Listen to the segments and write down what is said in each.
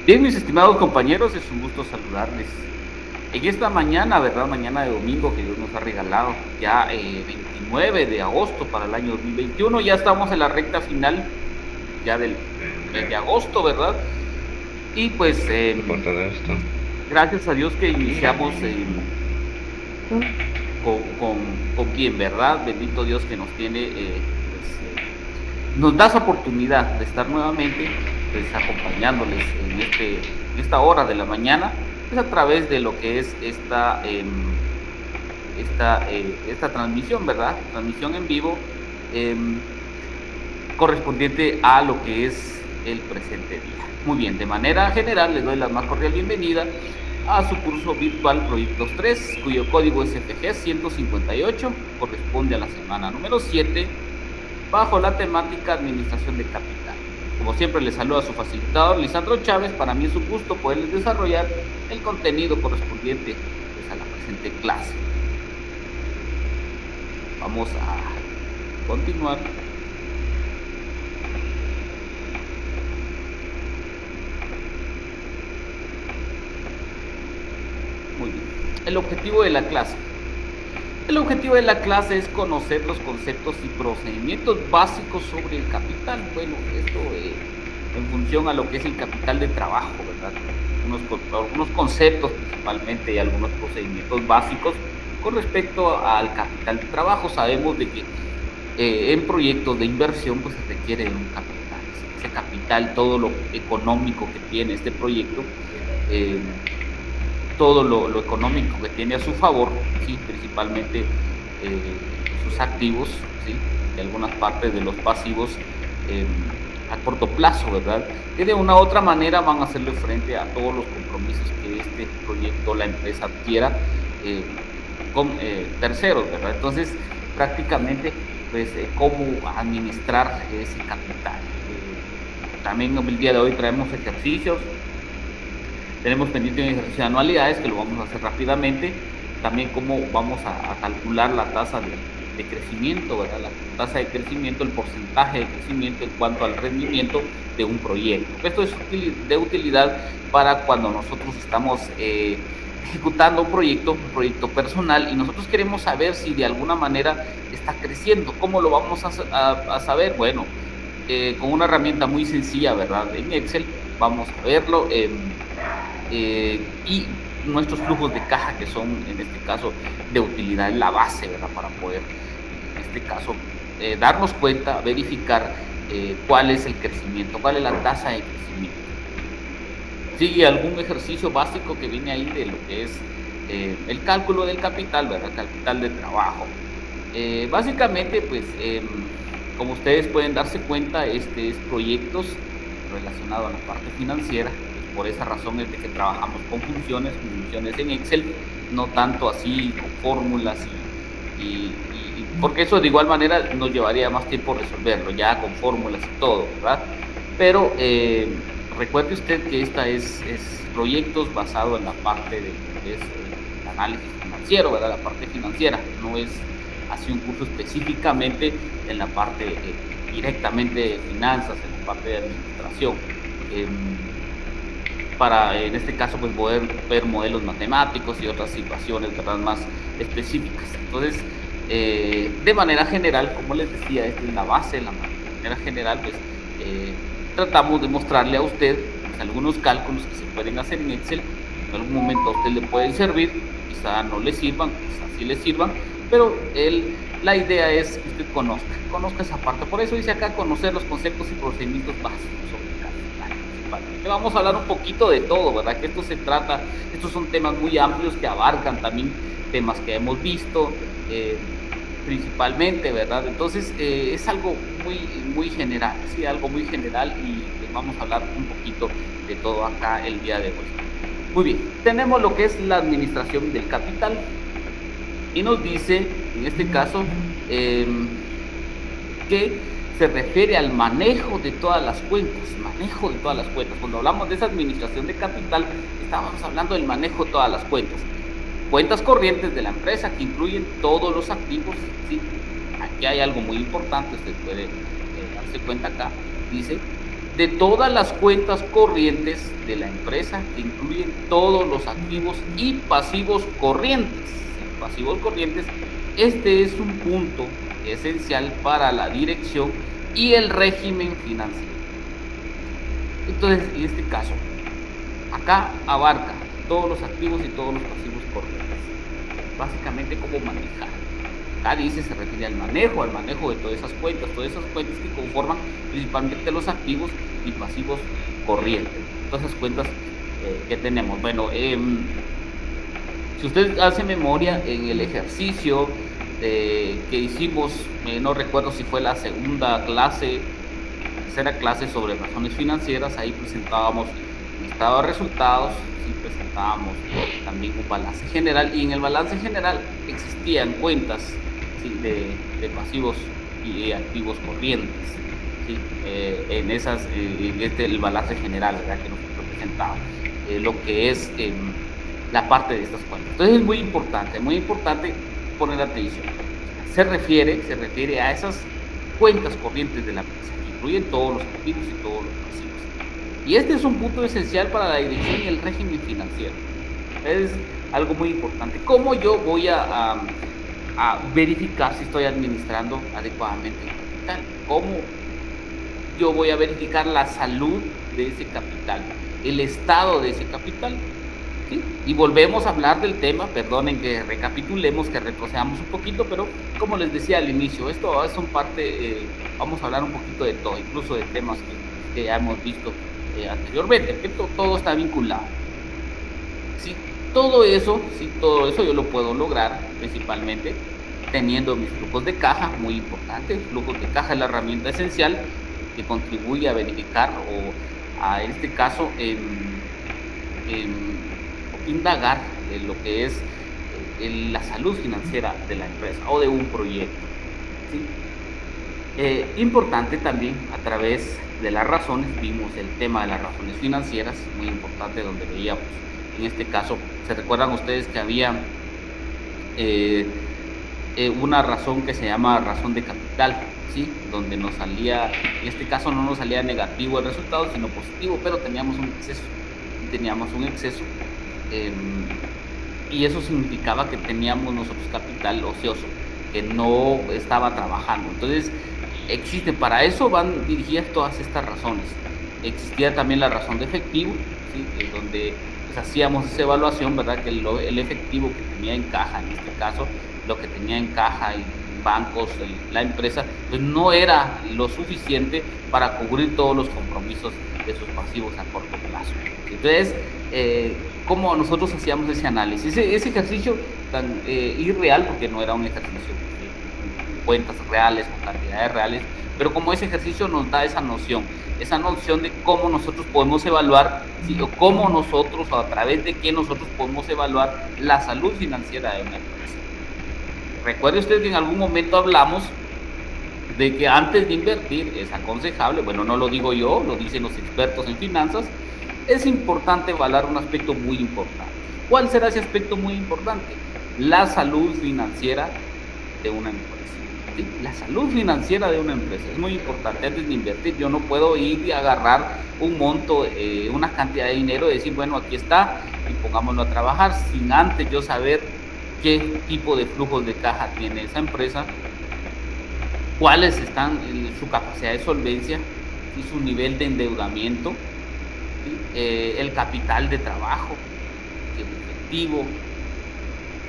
Bien, mis estimados compañeros, es un gusto saludarles. En esta mañana, ¿verdad? Mañana de domingo que Dios nos ha regalado, ya 29 de agosto para el año 2021, ya estamos en la recta final ya del mes de agosto, ¿verdad? Y pues Qué corto de esto. gracias a Dios que iniciamos con bien, ¿verdad? Bendito Dios que nos tiene, nos da esa oportunidad de estar nuevamente pues acompañándoles en esta hora de la mañana, pues a través de lo que es esta transmisión, ¿verdad? Transmisión en vivo, em, correspondiente a lo que es el presente día. Muy bien, de manera general les doy la más cordial bienvenida a su curso virtual Proyectos 3, cuyo código es FG 158, corresponde a la semana número 7, bajo la temática Administración de Capital. Como siempre, les saluda su facilitador, Lisandro Chávez. Para mí es un gusto poderles desarrollar el contenido correspondiente pues, a la presente clase. Vamos a continuar. Muy bien. El objetivo de la clase. El objetivo de la clase es conocer los conceptos y procedimientos básicos sobre el capital. Bueno, esto en función a lo que es el capital de trabajo, ¿verdad? Algunos conceptos principalmente y algunos procedimientos básicos con respecto al capital de trabajo. Sabemos de que en proyectos de inversión pues se requiere de un capital. Ese capital, todo lo económico que tiene este proyecto, eh, todo lo económico que tiene a su favor, ¿sí? Principalmente sus activos, ¿sí? Y algunas partes de los pasivos eh, a corto plazo, ¿verdad? Que de una u otra manera van a hacerle frente a todos los compromisos que este proyecto, la empresa adquiera eh, con terceros, ¿verdad? Entonces, prácticamente, pues, cómo administrar ese capital. También el día de hoy traemos ejercicios. Tenemos pendiente un ejercicio de anualidades que lo vamos a hacer rápidamente. También cómo vamos a calcular la tasa de crecimiento, ¿verdad? La tasa de crecimiento, el porcentaje de crecimiento en cuanto al rendimiento de un proyecto. Esto es de utilidad para cuando nosotros estamos ejecutando un proyecto personal, y nosotros queremos saber si de alguna manera está creciendo. ¿Cómo lo vamos a saber? Bueno, con una herramienta muy sencilla, ¿verdad? En Excel vamos a verlo. Y nuestros flujos de caja, que son en este caso de utilidad, en la base, ¿verdad? Para poder, en este caso, darnos cuenta, verificar cuál es el crecimiento, cuál es la tasa de crecimiento. Sigue algún ejercicio básico que viene ahí de lo que es el cálculo del capital, ¿verdad? Capital de trabajo. Básicamente, pues, como ustedes pueden darse cuenta, este es proyectos relacionados a la parte financiera. Por esa razón es de que trabajamos con funciones en Excel, no tanto así con fórmulas porque eso de igual manera nos llevaría más tiempo resolverlo, ya con fórmulas y todo, ¿verdad? Pero recuerde usted que esta es proyectos basado en la parte de lo que es el análisis financiero, ¿verdad? La parte financiera, no es así un curso específicamente en la parte directamente de finanzas, en la parte de administración. Para en este caso pues poder ver modelos matemáticos y otras situaciones, ¿verdad? Más específicas. Entonces, de manera general, como les decía, esta es la base, la manera general, pues tratamos de mostrarle a usted pues, algunos cálculos que se pueden hacer en Excel. En algún momento a usted le pueden servir, quizá no le sirvan, quizá sí le sirvan, pero la idea es que usted conozca esa parte. Por eso dice acá conocer los conceptos y procedimientos básicos. Vamos a hablar un poquito de todo, ¿verdad? Que esto se trata, estos son temas muy amplios que abarcan también temas que hemos visto principalmente, ¿verdad? Entonces es algo muy general, sí, algo muy general, y pues vamos a hablar un poquito de todo acá el día de hoy. Muy bien, tenemos lo que es la administración del capital y nos dice, en este caso, que se refiere al manejo de todas las cuentas, Cuando hablamos de esa administración de capital, estábamos hablando del manejo de todas las cuentas corrientes de la empresa, que incluyen todos los activos, ¿sí? Aquí hay algo muy importante, usted puede darse cuenta acá, dice de todas las cuentas corrientes de la empresa, que incluyen todos los activos y pasivos corrientes. Pasivos corrientes, este es un punto esencial para la dirección y el régimen financiero. Entonces, en este caso, acá abarca todos los activos y todos los pasivos corrientes. Básicamente, cómo manejar. Acá dice, se refiere al manejo de todas esas cuentas que conforman principalmente los activos y pasivos corrientes. Todas esas cuentas que tenemos. Bueno, si usted hace memoria en el ejercicio que hicimos, no recuerdo si fue la segunda clase, tercera clase sobre razones financieras, ahí presentábamos un estado de resultados, sí, presentábamos también un balance general, y en el balance general existían cuentas, ¿sí?, de pasivos y activos corrientes, ¿sí? En el balance general, ¿verdad?, que nosotros presentaba, lo que es la parte de estas cuentas. Entonces es muy importante poner atención. Se refiere a esas cuentas corrientes de la empresa, que incluyen todos los activos y todos los pasivos. Y este es un punto esencial para la dirección y el régimen financiero. Es algo muy importante. ¿Cómo yo voy a verificar si estoy administrando adecuadamente el capital? ¿Cómo yo voy a verificar la salud de ese capital, el estado de ese capital? ¿Sí? Y volvemos a hablar del tema, perdonen que recapitulemos, que retrocedamos un poquito, pero como les decía al inicio, esto son parte, vamos a hablar un poquito de todo, incluso de temas que ya hemos visto anteriormente, que todo está vinculado. ¿Sí? Todo eso yo lo puedo lograr principalmente teniendo mis flujos de caja, muy importante. Flujos de caja es la herramienta esencial que contribuye a verificar o en este caso indagar en lo que es la salud financiera de la empresa o de un proyecto, ¿sí? Importante también, a través de las razones, vimos el tema de las razones financieras, muy importante, donde veíamos, en este caso, ¿se recuerdan ustedes que había una razón que se llama razón de capital? ¿Sí? Donde nos salía, en este caso no nos salía negativo el resultado, sino positivo, pero teníamos un exceso, y eso significaba que teníamos nosotros capital ocioso, que no estaba trabajando. Entonces, para eso van dirigidas todas estas razones. Existía también la razón de efectivo, ¿sí?, donde pues hacíamos esa evaluación, ¿verdad?, que el efectivo que tenía en caja, en este caso, lo que tenía en caja en bancos, la empresa, pues no era lo suficiente para cubrir todos los compromisos de sus pasivos a corto plazo. Entonces, ¿cómo nosotros hacíamos ese análisis? Ese ejercicio tan irreal, porque no era un ejercicio con cuentas reales, con cantidades reales, pero como ese ejercicio nos da esa noción de cómo nosotros podemos evaluar, ¿sí?, o cómo nosotros, o a través de qué nosotros podemos evaluar la salud financiera de una empresa. Recuerde usted que en algún momento hablamos de que antes de invertir es aconsejable, bueno, no lo digo yo, lo dicen los expertos en finanzas, es importante evaluar un aspecto muy importante. ¿Cuál será ese aspecto muy importante? La salud financiera de una empresa. ¿Sí? La salud financiera de una empresa es muy importante. Antes de invertir, yo no puedo ir y agarrar un monto, una cantidad de dinero y decir, bueno, aquí está, y pongámoslo a trabajar, sin antes yo saber qué tipo de flujos de caja tiene esa empresa, cuáles están en su capacidad de solvencia y su nivel de endeudamiento, ¿sí?, el capital de trabajo, el efectivo,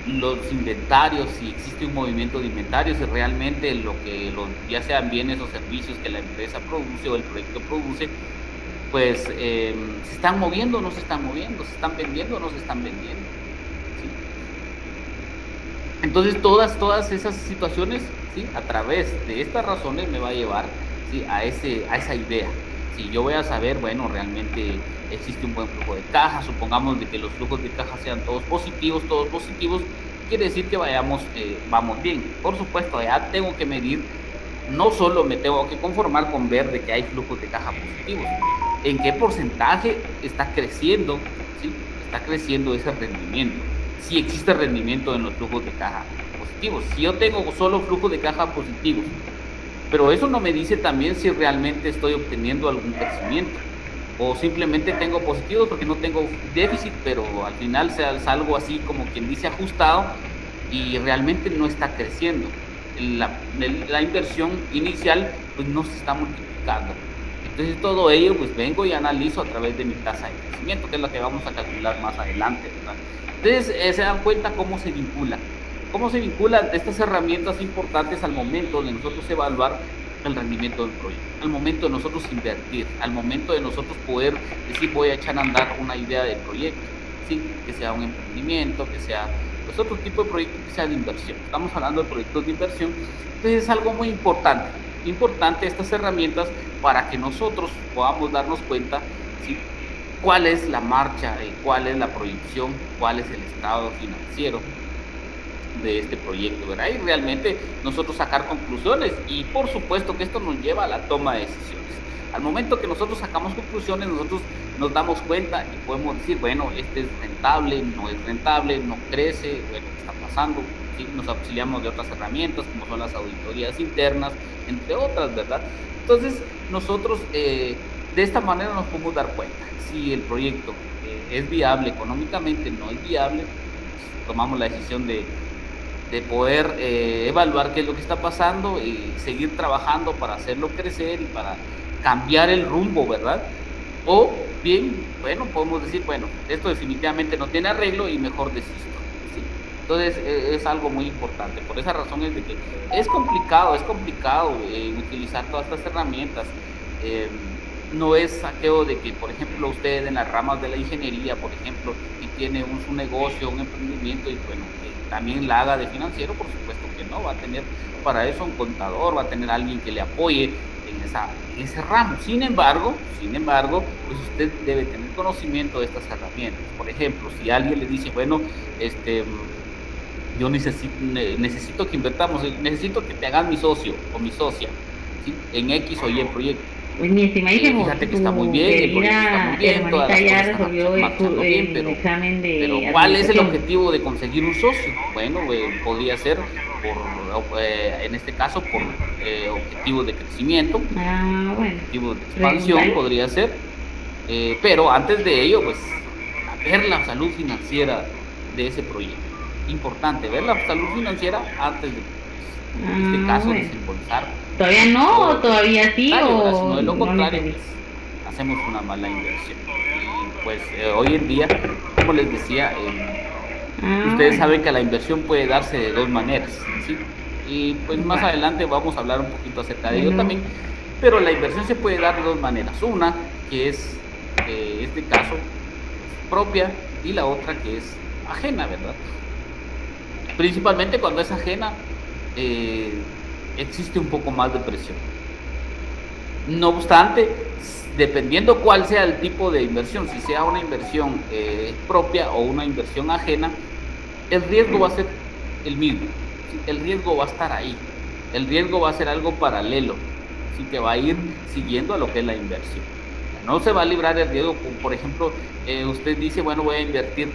los inventarios, si existe un movimiento de inventarios, si realmente ya sean bienes o servicios que la empresa produce o el proyecto produce, pues se están moviendo o no se están moviendo, se están vendiendo o no se están vendiendo. Entonces, todas esas situaciones, ¿sí?, a través de estas razones me va a llevar, ¿sí?, a esa idea. Si yo voy a saber, bueno, realmente existe un buen flujo de caja, supongamos de que los flujos de caja sean todos positivos, quiere decir que vamos bien. Por supuesto, ya tengo que medir, no solo me tengo que conformar con ver de que hay flujos de caja positivos, en qué porcentaje está creciendo, ¿sí?, está creciendo ese rendimiento. Si existe rendimiento en los flujos de caja positivos. Si yo tengo solo flujos de caja positivos, pero eso no me dice también si realmente estoy obteniendo algún crecimiento o simplemente tengo positivos porque no tengo déficit, pero al final salgo así como quien dice ajustado y realmente no está creciendo. La inversión inicial pues no se está multiplicando. Entonces todo ello pues vengo y analizo a través de mi tasa de crecimiento, que es la que vamos a calcular más adelante, ¿verdad? Entonces se dan cuenta cómo se vincula. ¿Cómo se vinculan estas herramientas importantes al momento de nosotros evaluar el rendimiento del proyecto? Al momento de nosotros invertir, al momento de nosotros poder decir voy a echar a andar una idea de proyecto, ¿sí? Que sea un emprendimiento, que sea pues, otro tipo de proyecto que sea de inversión. Estamos hablando de proyectos de inversión, entonces es algo muy importante estas herramientas para que nosotros podamos darnos cuenta, ¿sí? Cuál es la marcha, cuál es la proyección, cuál es el estado financiero de este proyecto, ¿verdad? Y realmente nosotros sacar conclusiones y por supuesto que esto nos lleva a la toma de decisiones. Al momento que nosotros sacamos conclusiones, nosotros nos damos cuenta y podemos decir, bueno, este es rentable, no es rentable, no crece, bueno, ¿qué está pasando? ¿Sí? Nos auxiliamos de otras herramientas como son las auditorías internas, entre otras, ¿verdad? Entonces nosotros de esta manera nos podemos dar cuenta si el proyecto es viable económicamente, no es viable, pues, tomamos la decisión de poder evaluar qué es lo que está pasando y seguir trabajando para hacerlo crecer y para cambiar el rumbo, ¿verdad? O bien, bueno, podemos decir, bueno, esto definitivamente no tiene arreglo y mejor desisto, ¿sí? Entonces es algo muy importante. Por esa razón es de que es complicado utilizar todas estas herramientas. No es saqueo de que, por ejemplo, usted en las ramas de la ingeniería, por ejemplo, y tiene su negocio, un emprendimiento y bueno, también la haga de financiero, por supuesto que no, va a tener para eso un contador, va a tener alguien que le apoye en ese ramo. Sin embargo, pues usted debe tener conocimiento de estas herramientas. Por ejemplo, si alguien le dice, bueno, yo necesito que invertamos, necesito que te hagas mi socio o mi socia, ¿sí? En X o Y proyecto. Pues mi estimadísimo, Fíjate que está muy bien, el proyecto está muy bien, todas las ya cosas están resolvió marchando bien, el examen de pero ¿cuál es el administración. objetivo de conseguir un socio? Bueno, podría ser en este caso por objetivos de crecimiento, Ah, bueno, objetivos de expansión preguntar. podría ser, pero antes de ello, pues, ver la salud financiera de ese proyecto. Importante, ver la salud financiera antes de, pues, en este Ah, caso, bueno. desembolsar ¿Todavía no todo o lo que todavía sí necesario, ¿verdad? Si o no, de lo no lo contrario, entendí? pues hacemos una mala inversión. Y pues hoy en día, como les decía, Ah, ustedes bueno. saben que la inversión puede darse de dos maneras, ¿sí? Y pues más Va. adelante vamos a hablar un poquito acerca de ello Bueno, también, pero la inversión se puede dar de dos maneras. Una, que es, en este caso, propia, y la otra que es ajena, ¿verdad? Principalmente cuando es ajena, eh, existe un poco más de presión. No obstante, dependiendo cuál sea el tipo de inversión, si sea una inversión propia o una inversión ajena, el riesgo va a ser el mismo, ¿sí? El riesgo va a estar ahí, el riesgo va a ser algo paralelo, ¿sí? Que va a ir siguiendo a lo que es la inversión. No se va a librar el riesgo, como por ejemplo, usted dice, bueno, voy a invertir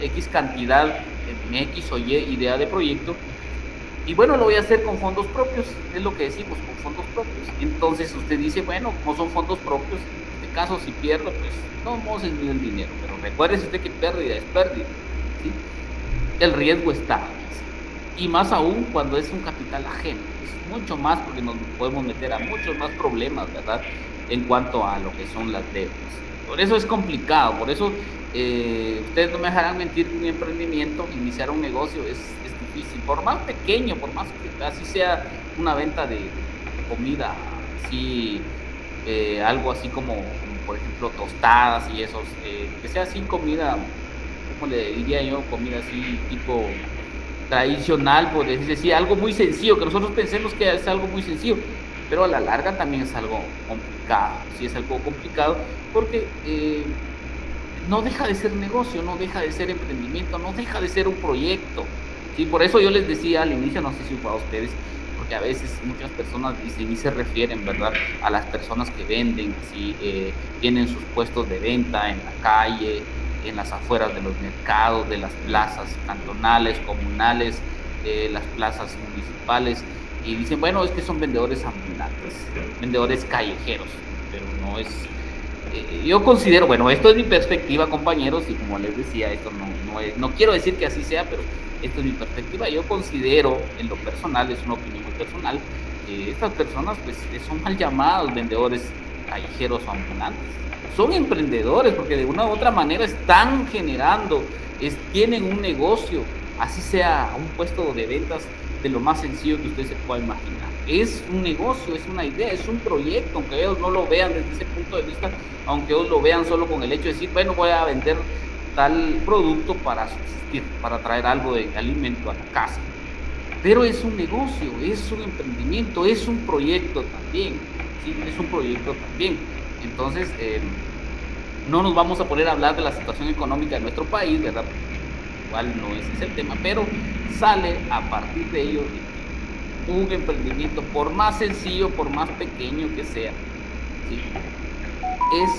X cantidad en X o Y idea de proyecto, y bueno, lo voy a hacer con fondos propios, es lo que decimos, con fondos propios. Entonces usted dice, bueno, como son fondos propios, en este caso si pierdo, pues no vamos a el dinero, pero recuerde usted que pérdida es pérdida, ¿sí? El riesgo está, ¿sí? Y más aún cuando es un capital ajeno, es mucho más porque nos podemos meter a muchos más problemas, ¿verdad? En cuanto a lo que son las deudas. Por eso es complicado, por eso ustedes no me dejarán mentir que un emprendimiento, iniciar un negocio es difícil, por más pequeño, por más que así sea una venta de comida, así, algo así como por ejemplo tostadas y esos, que sea así comida, ¿cómo le diría yo? Comida así tipo tradicional, por decir así, algo muy sencillo, que nosotros pensemos que es algo muy sencillo, pero a la larga también es algo complicado, sí es algo complicado, porque no deja de ser negocio, no deja de ser emprendimiento, no deja de ser un proyecto, ¿sí? Por eso yo les decía al inicio, no sé si fue a ustedes, porque a veces muchas personas dicen y se refieren, ¿verdad?, a las personas que venden, así, tienen sus puestos de venta en la calle, en las afueras de los mercados, de las plazas cantonales, comunales, las plazas municipales, y dicen, bueno, es que son vendedores ambulantes, vendedores callejeros, pero no es... yo considero, bueno, esto es mi perspectiva, compañeros, y como les decía, esto no quiero decir que así sea, pero esto es mi perspectiva. Yo considero, en lo personal, es una opinión muy personal, que estas personas pues son mal llamados vendedores callejeros o ambulantes. Son emprendedores porque de una u otra manera están generando, tienen un negocio, así sea un puesto de ventas de lo más sencillo que usted se pueda imaginar. Es un negocio, es una idea, es un proyecto, aunque ellos no lo vean desde ese punto de vista, aunque ellos lo vean solo con el hecho de decir, bueno, voy a vender tal producto para subsistir, para traer algo de alimento a la casa. Pero es un negocio, es un emprendimiento, es un proyecto también, ¿sí? Es un proyecto también. Entonces, no nos vamos a poner a hablar de la situación económica de nuestro país, ¿verdad? Porque igual no ese es el tema, pero sale a partir de ello un emprendimiento, por más sencillo, por más pequeño que sea, ¿sí? Es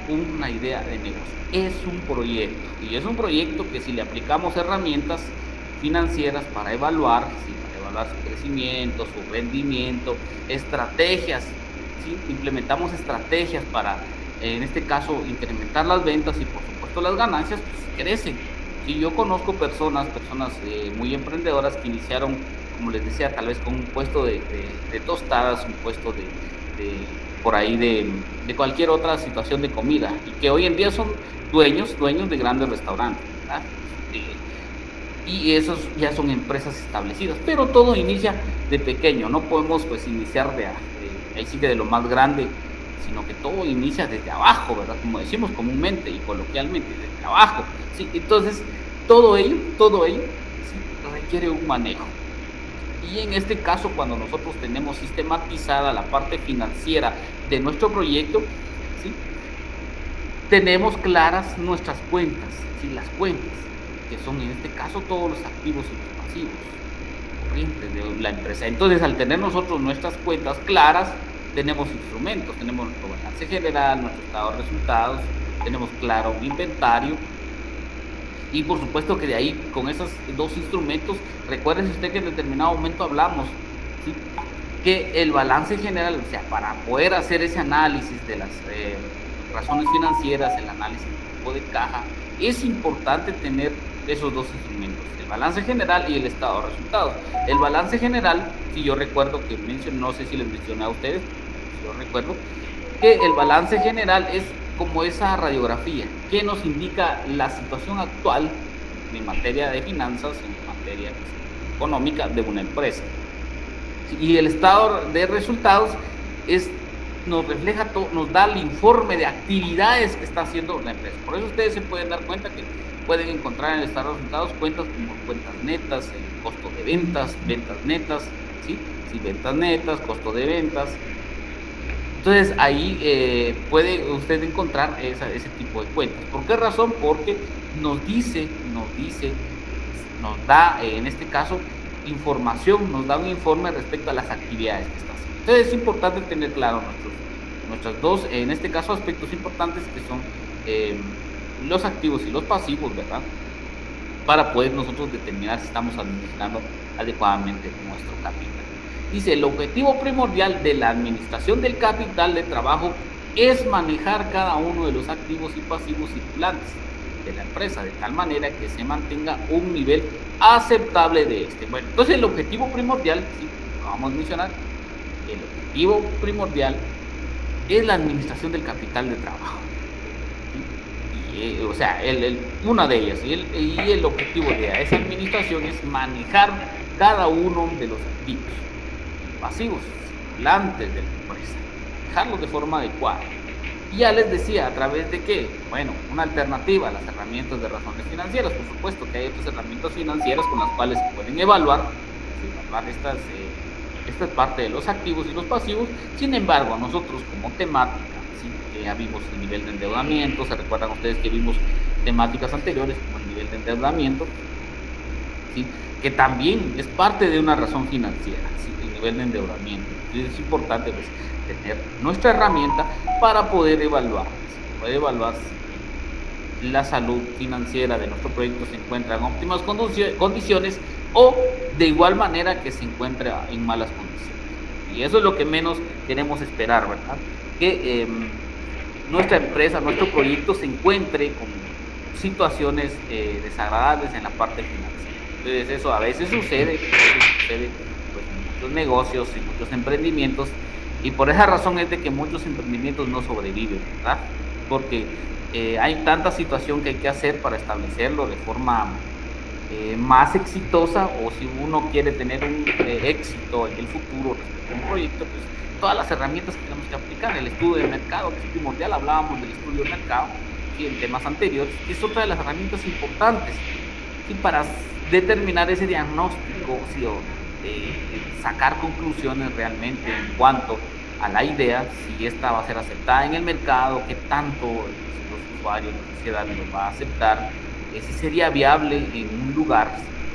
una idea de negocio, es un proyecto, y es un proyecto que si le aplicamos herramientas financieras para evaluar, ¿sí? Para evaluar su crecimiento, su rendimiento, estrategias, ¿sí? Implementamos estrategias para, en este caso, incrementar las ventas y por supuesto las ganancias, pues crecen. Sí, yo conozco personas muy emprendedoras que iniciaron, como les decía, tal vez con un puesto de tostadas, un puesto de por ahí de cualquier otra situación de comida, y que hoy en día son dueños de grandes restaurantes, ¿verdad? Y esos ya son empresas establecidas, pero todo inicia de pequeño, no podemos pues iniciar ahí sí que de lo más grande, sino que todo inicia desde abajo, ¿verdad? Como decimos comúnmente y coloquialmente, desde abajo, ¿sí? Entonces, todo ello ¿sí? Requiere un manejo. Y en este caso, cuando nosotros tenemos sistematizada la parte financiera de nuestro proyecto, ¿sí? Tenemos claras nuestras cuentas, ¿sí? Las cuentas, que son en este caso todos los activos y los pasivos corrientes de la empresa. Entonces, al tener nosotros nuestras cuentas claras, tenemos instrumentos, tenemos nuestro balance general, nuestro estado de resultados, tenemos claro un inventario. Y por supuesto que de ahí, con esos dos instrumentos, recuérdese usted que en determinado momento hablamos, ¿sí? Que el balance general, o sea, para poder hacer ese análisis de las razones financieras, el análisis del flujo de caja, es importante tener esos dos instrumentos, el balance general y el estado de resultados. El balance general, si yo recuerdo que mencioné, no sé si les mencioné a ustedes, si yo recuerdo, que el balance general es como esa radiografía que nos indica la situación actual en materia de finanzas, en materia económica de una empresa. Y el estado de resultados nos refleja todo, nos da el informe de actividades que está haciendo la empresa. Por eso ustedes se pueden dar cuenta que pueden encontrar en el estado de resultados cuentas como cuentas netas, costo de ventas, ventas netas, ¿sí? Sí, ventas netas, costo de ventas. Entonces ahí puede usted encontrar ese tipo de cuentas. ¿Por qué razón? Porque nos da en este caso información, nos da un informe respecto a las actividades que está haciendo. Entonces es importante tener claro nuestros dos, en este caso, aspectos importantes que son los activos y los pasivos, ¿verdad? Para poder nosotros determinar si estamos administrando adecuadamente nuestro capital. Dice, el objetivo primordial de la administración del capital de trabajo es manejar cada uno de los activos y pasivos circulantes de la empresa de tal manera que se mantenga un nivel aceptable de este. Bueno, entonces el objetivo primordial, ¿sí? Vamos a mencionar, el objetivo primordial es la administración del capital de trabajo. ¿Sí? O sea, una de ellas, y el objetivo de esa administración es manejar cada uno de los activos pasivos, circulantes de la empresa, dejarlos de forma adecuada. Y ya les decía, ¿a través de qué? Bueno, una alternativa a las herramientas de razones financieras. Por supuesto que hay otras herramientas financieras con las cuales se pueden evaluar esta parte de los activos y los pasivos. Sin embargo, nosotros como temática, ¿sí? Que ya vimos el nivel de endeudamiento, se recuerdan ustedes que vimos temáticas anteriores como el nivel de endeudamiento, ¿sí? Que también es parte de una razón financiera, ¿sí? El nivel de endeudamiento. Entonces es importante pues, tener nuestra herramienta para poder evaluar, ¿sí? Poder evaluar si la salud financiera de nuestro proyecto se encuentra en óptimas condiciones o de igual manera que se encuentra en malas condiciones. Y eso es lo que menos queremos esperar, ¿verdad? Que nuestra empresa, nuestro proyecto se encuentre con situaciones desagradables en la parte financiera. Entonces eso a veces sucede pues, en muchos negocios, en muchos emprendimientos, y por esa razón es de que muchos emprendimientos no sobreviven, ¿verdad? Porque hay tanta situación que hay que hacer para establecerlo de forma más exitosa, o si uno quiere tener un éxito en el futuro respecto a un proyecto, pues todas las herramientas que tenemos que aplicar, el estudio de mercado, que es primordial, hablábamos del estudio de mercado, ¿sí?, en temas anteriores, que es otra de las herramientas importantes, ¿sí?, para determinar ese diagnóstico, ¿sí?, o sacar conclusiones realmente en cuanto a la idea, si esta va a ser aceptada en el mercado, qué tanto los usuarios, la sociedad nos va a aceptar, si sería viable en un lugar,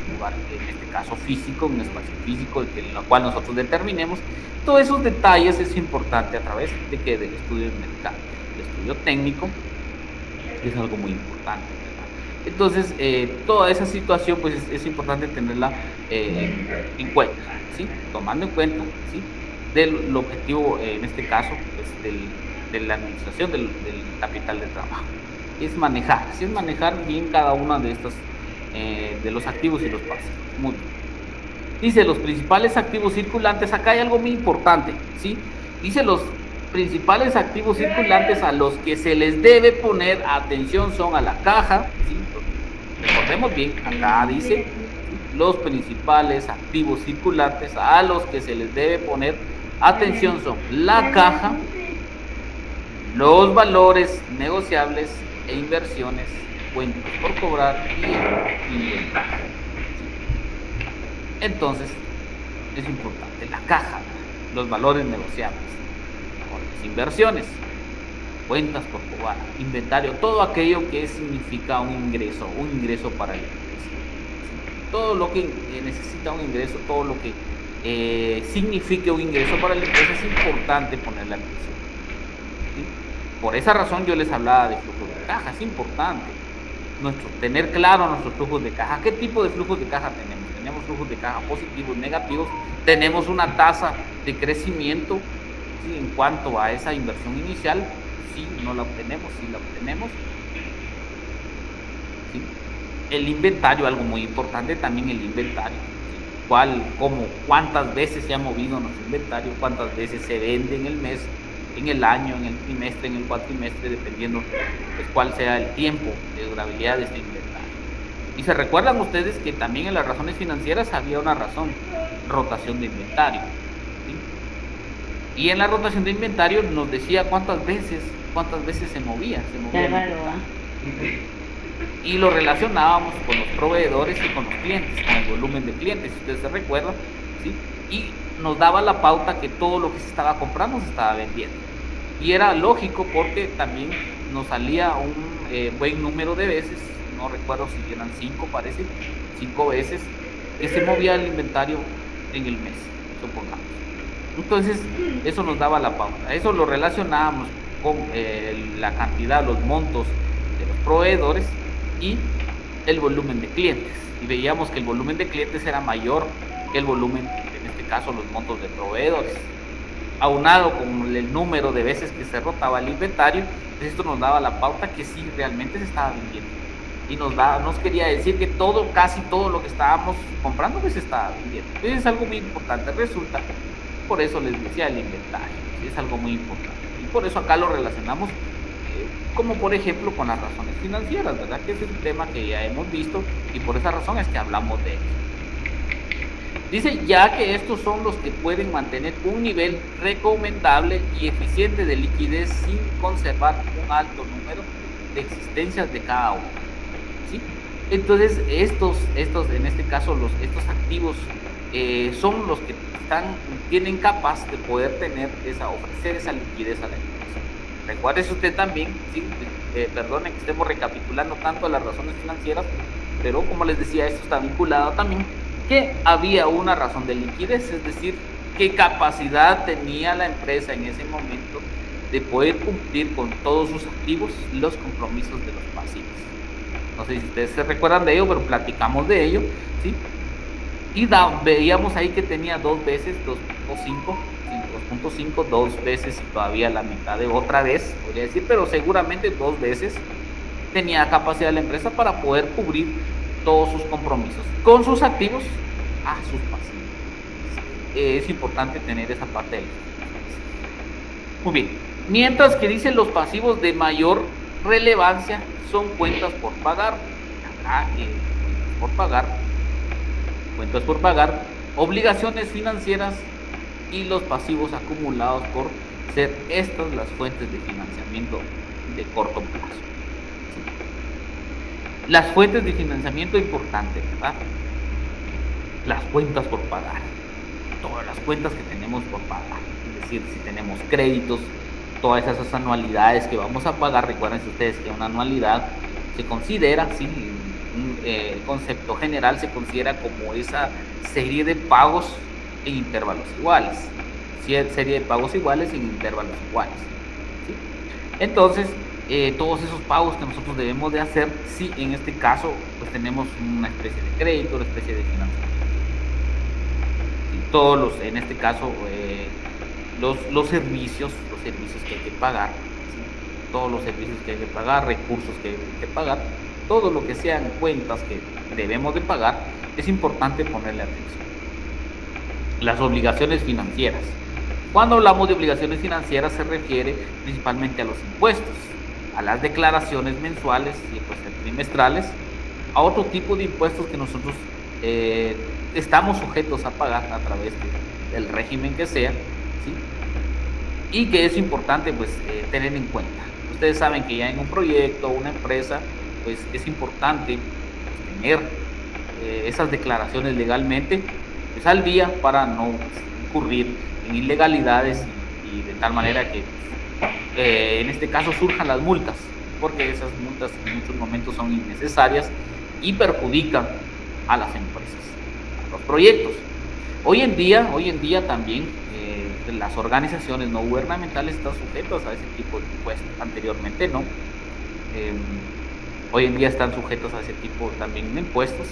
en este caso físico, un espacio físico, en el cual nosotros determinemos. Todos esos detalles es importante a través de que del estudio del mercado, el estudio técnico es algo muy importante, ¿verdad? Entonces, toda esa situación pues es importante tenerla en cuenta, ¿sí? Tomando en cuenta, ¿sí?, del objetivo, en este caso, pues, de la administración del capital de trabajo. Es manejar bien cada una de estas, de los activos y los pasivos. Muy bien. Dice los principales activos circulantes. Acá hay algo muy importante, ¿sí? Dice los principales activos circulantes a los que se les debe poner atención son a la caja, ¿sí? Recordemos bien, acá dice, ¿sí?, los principales activos circulantes a los que se les debe poner atención son la caja, los valores negociables e inversiones, cuentas por cobrar y inventario. Entonces, es importante la caja, los valores negociables, las inversiones, cuentas por cobrar, inventario, todo aquello que significa un ingreso para la empresa. Todo lo que necesita un ingreso, todo lo que signifique un ingreso para la empresa es importante ponerle atención. ¿Sí? Por esa razón yo les hablaba de flujos de caja, es importante tener claro nuestros flujos de caja. ¿Qué tipo de flujos de caja tenemos? Tenemos flujos de caja positivos, negativos, tenemos una tasa de crecimiento, ¿sí?, en cuanto a esa inversión inicial, sí, no la obtenemos, sí la obtenemos. ¿Sí? El inventario, algo muy importante también, el inventario. Cuántas veces se ha movido nuestro inventario, cuántas veces se vende en el mes, en el año, en el trimestre, en el cuatrimestre, dependiendo pues cuál sea el tiempo de durabilidad de este inventario. Y se recuerdan ustedes que también en las razones financieras había una razón, rotación de inventario, ¿sí? Y en la rotación de inventario nos decía cuántas veces se movía el inventario. Y lo relacionábamos con los proveedores y con los clientes, con el volumen de clientes, si ustedes se recuerdan, ¿sí? Y nos daba la pauta que todo lo que se estaba comprando se estaba vendiendo. Y era lógico porque también nos salía un buen número de veces, no recuerdo si eran 5 veces, que se movía el inventario en el mes, supongamos. Entonces, eso nos daba la pauta. Eso lo relacionábamos con la cantidad, los montos de los proveedores y el volumen de clientes. Y veíamos que el volumen de clientes era mayor que el volumen, en este caso, los montos de proveedores. Aunado con el número de veces que se rotaba el inventario, pues esto nos daba la pauta que sí realmente se estaba vendiendo. Y nos quería decir que casi todo lo que estábamos comprando pues se estaba vendiendo. Entonces es algo muy importante. Resulta, por eso les decía el inventario, es algo muy importante. Y por eso acá lo relacionamos como por ejemplo con las razones financieras, ¿verdad? Que es un tema que ya hemos visto y por esa razón es que hablamos de ello. Dice, ya que estos son los que pueden mantener un nivel recomendable y eficiente de liquidez sin conservar un alto número de existencias de cada uno, ¿sí? Entonces, estos en este caso, estos activos son los que tienen capaz de poder ofrecer esa liquidez a la empresa. Recuérdese usted también, ¿sí? Perdonen que estemos recapitulando tanto las razones financieras, pero como les decía, esto está vinculado también que había una razón de liquidez, es decir, qué capacidad tenía la empresa en ese momento de poder cumplir con todos sus activos los compromisos de los pasivos. No sé si ustedes se recuerdan de ello, pero platicamos de ello, ¿sí? Y veíamos ahí que tenía 2 veces, 2.5, 2 veces y todavía la mitad de otra vez, podría decir, pero seguramente 2 veces tenía capacidad la empresa para poder cubrir todos sus compromisos con sus activos a sus pasivos. Es importante tener esa parte ahí. Muy bien. Mientras que dicen los pasivos de mayor relevancia son cuentas por pagar. Acá, cuentas por pagar, obligaciones financieras y los pasivos acumulados por ser estas las fuentes de financiamiento de corto plazo. Las fuentes de financiamiento importantes, ¿verdad? Las cuentas por pagar. Todas las cuentas que tenemos por pagar. Es decir, si tenemos créditos, todas esas anualidades que vamos a pagar. Recuerden ustedes que una anualidad se considera, ¿sí? Un concepto general se considera como esa serie de pagos en intervalos iguales. Serie de pagos iguales en intervalos iguales. ¿Sí? Entonces, todos esos pagos que nosotros debemos de hacer, si en este caso pues tenemos una especie de crédito, una especie de financiamiento. ¿Sí? Todos los, en este caso, los servicios que hay que pagar, ¿sí? Todos los servicios que hay que pagar, recursos que hay que pagar, todo lo que sean cuentas que debemos de pagar, es importante ponerle atención. Las obligaciones financieras. Cuando hablamos de obligaciones financieras se refiere principalmente a los impuestos, a las declaraciones mensuales y pues trimestrales, a otro tipo de impuestos que nosotros estamos sujetos a pagar a través del régimen que sea, ¿sí? Y que es importante pues tener en cuenta. Ustedes saben que ya en un proyecto, una empresa, pues es importante pues, tener esas declaraciones legalmente pues, al día para no incurrir en ilegalidades y de tal manera que en este caso surjan las multas, porque esas multas en muchos momentos son innecesarias y perjudican a las empresas, a los proyectos. Hoy en día también las organizaciones no gubernamentales están sujetas a ese tipo de impuestos. Anteriormente no. Hoy en día están sujetos a ese tipo también de impuestos,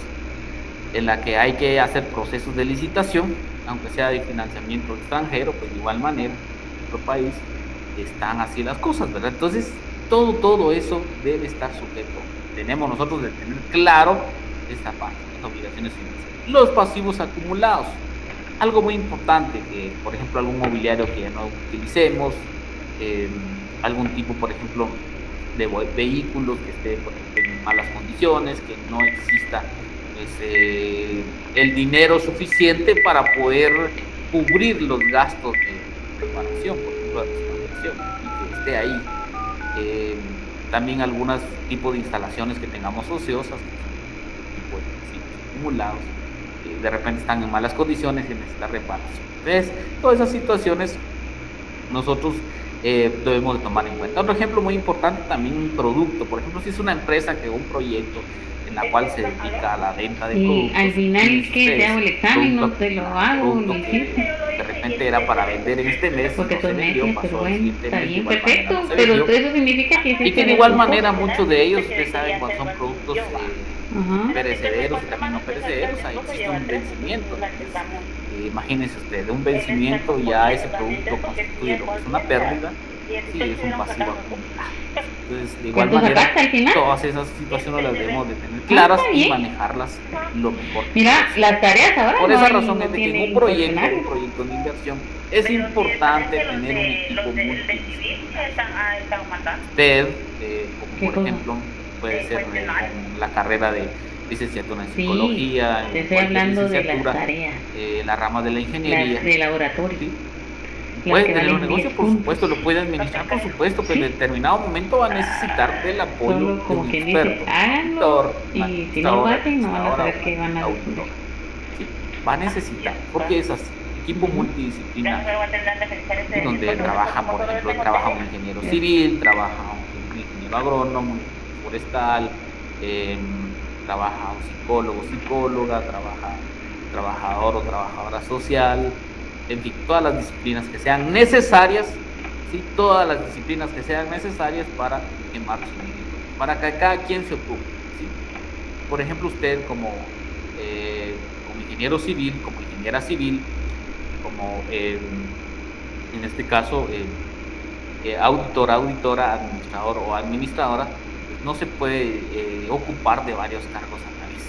en la que hay que hacer procesos de licitación, aunque sea de financiamiento extranjero, pues de igual manera en otro país están así las cosas, ¿verdad? Entonces todo eso debe estar sujeto. Tenemos nosotros de tener claro esta parte, las obligaciones financieras. Los pasivos acumulados, algo muy importante, que por ejemplo algún mobiliario que ya no utilicemos, algún tipo por ejemplo de vehículos que esté por ejemplo, en malas condiciones, que no exista el dinero suficiente para poder cubrir los gastos de reparación, por ejemplo de restauración, y que esté ahí. También algunos tipos de instalaciones que tengamos ociosas, tipo de pasivos acumulados, de repente están en malas condiciones y necesitan reparación. Entonces, todas esas situaciones nosotros debemos de tomar en cuenta. Otro ejemplo muy importante también un producto. Por ejemplo, si es una empresa que un proyecto en la cual se dedica a la venta de productos. Y al final que te hago el examen, no te lo hago, lo hiciste. De repente era para vender en este mes, porque no son se vendió, meses, pero pasó al bueno, siguiente está mes, bien, de igual perfecto, manera no se pero vendió. eso significa que Y que de igual manera muchos de ellos, ustedes saben, cuando son productos perecederos y también no perecederos, ahí existe un vencimiento. Imagínense usted, de un vencimiento ya ese producto constituye lo que es una pérdida, sí, es un pasivo acumulado. Entonces, de igual manera, todas esas situaciones las debemos de tener claras y manejarlas lo mejor. Mira, las tareas ahora por esa no razón no es de que en un proyecto de inversión es importante tener un equipo multidisciplinario. Usted, como por ejemplo, puede ser con la carrera de licenciatura en psicología, te estoy hablando de las tareas, las ramas de la ingeniería, las de laboratorio. ¿sí? Puede tener un negocio, por supuesto, lo puede administrar, por supuesto, pero en determinado momento va a necesitar del apoyo solo de como un quien experto, dice, háganlo, y si no lo hacen, no van a saber qué van a hacer. Sí, va a necesitar, porque es así, equipo multidisciplinario, donde trabaja, por ejemplo, trabaja un ingeniero civil, trabaja un ingeniero agrónomo, forestal, trabaja un psicólogo, psicóloga, trabaja trabajador o trabajadora social, en fin, todas las disciplinas que sean necesarias, ¿sí? Todas las disciplinas que sean necesarias para que marche bien, para que cada quien se ocupe, ¿sí? Por ejemplo, usted como como ingeniero civil, como ingeniera civil, como en este caso auditor, auditora, administrador o administradora, no se puede ocupar de varios cargos a la vez.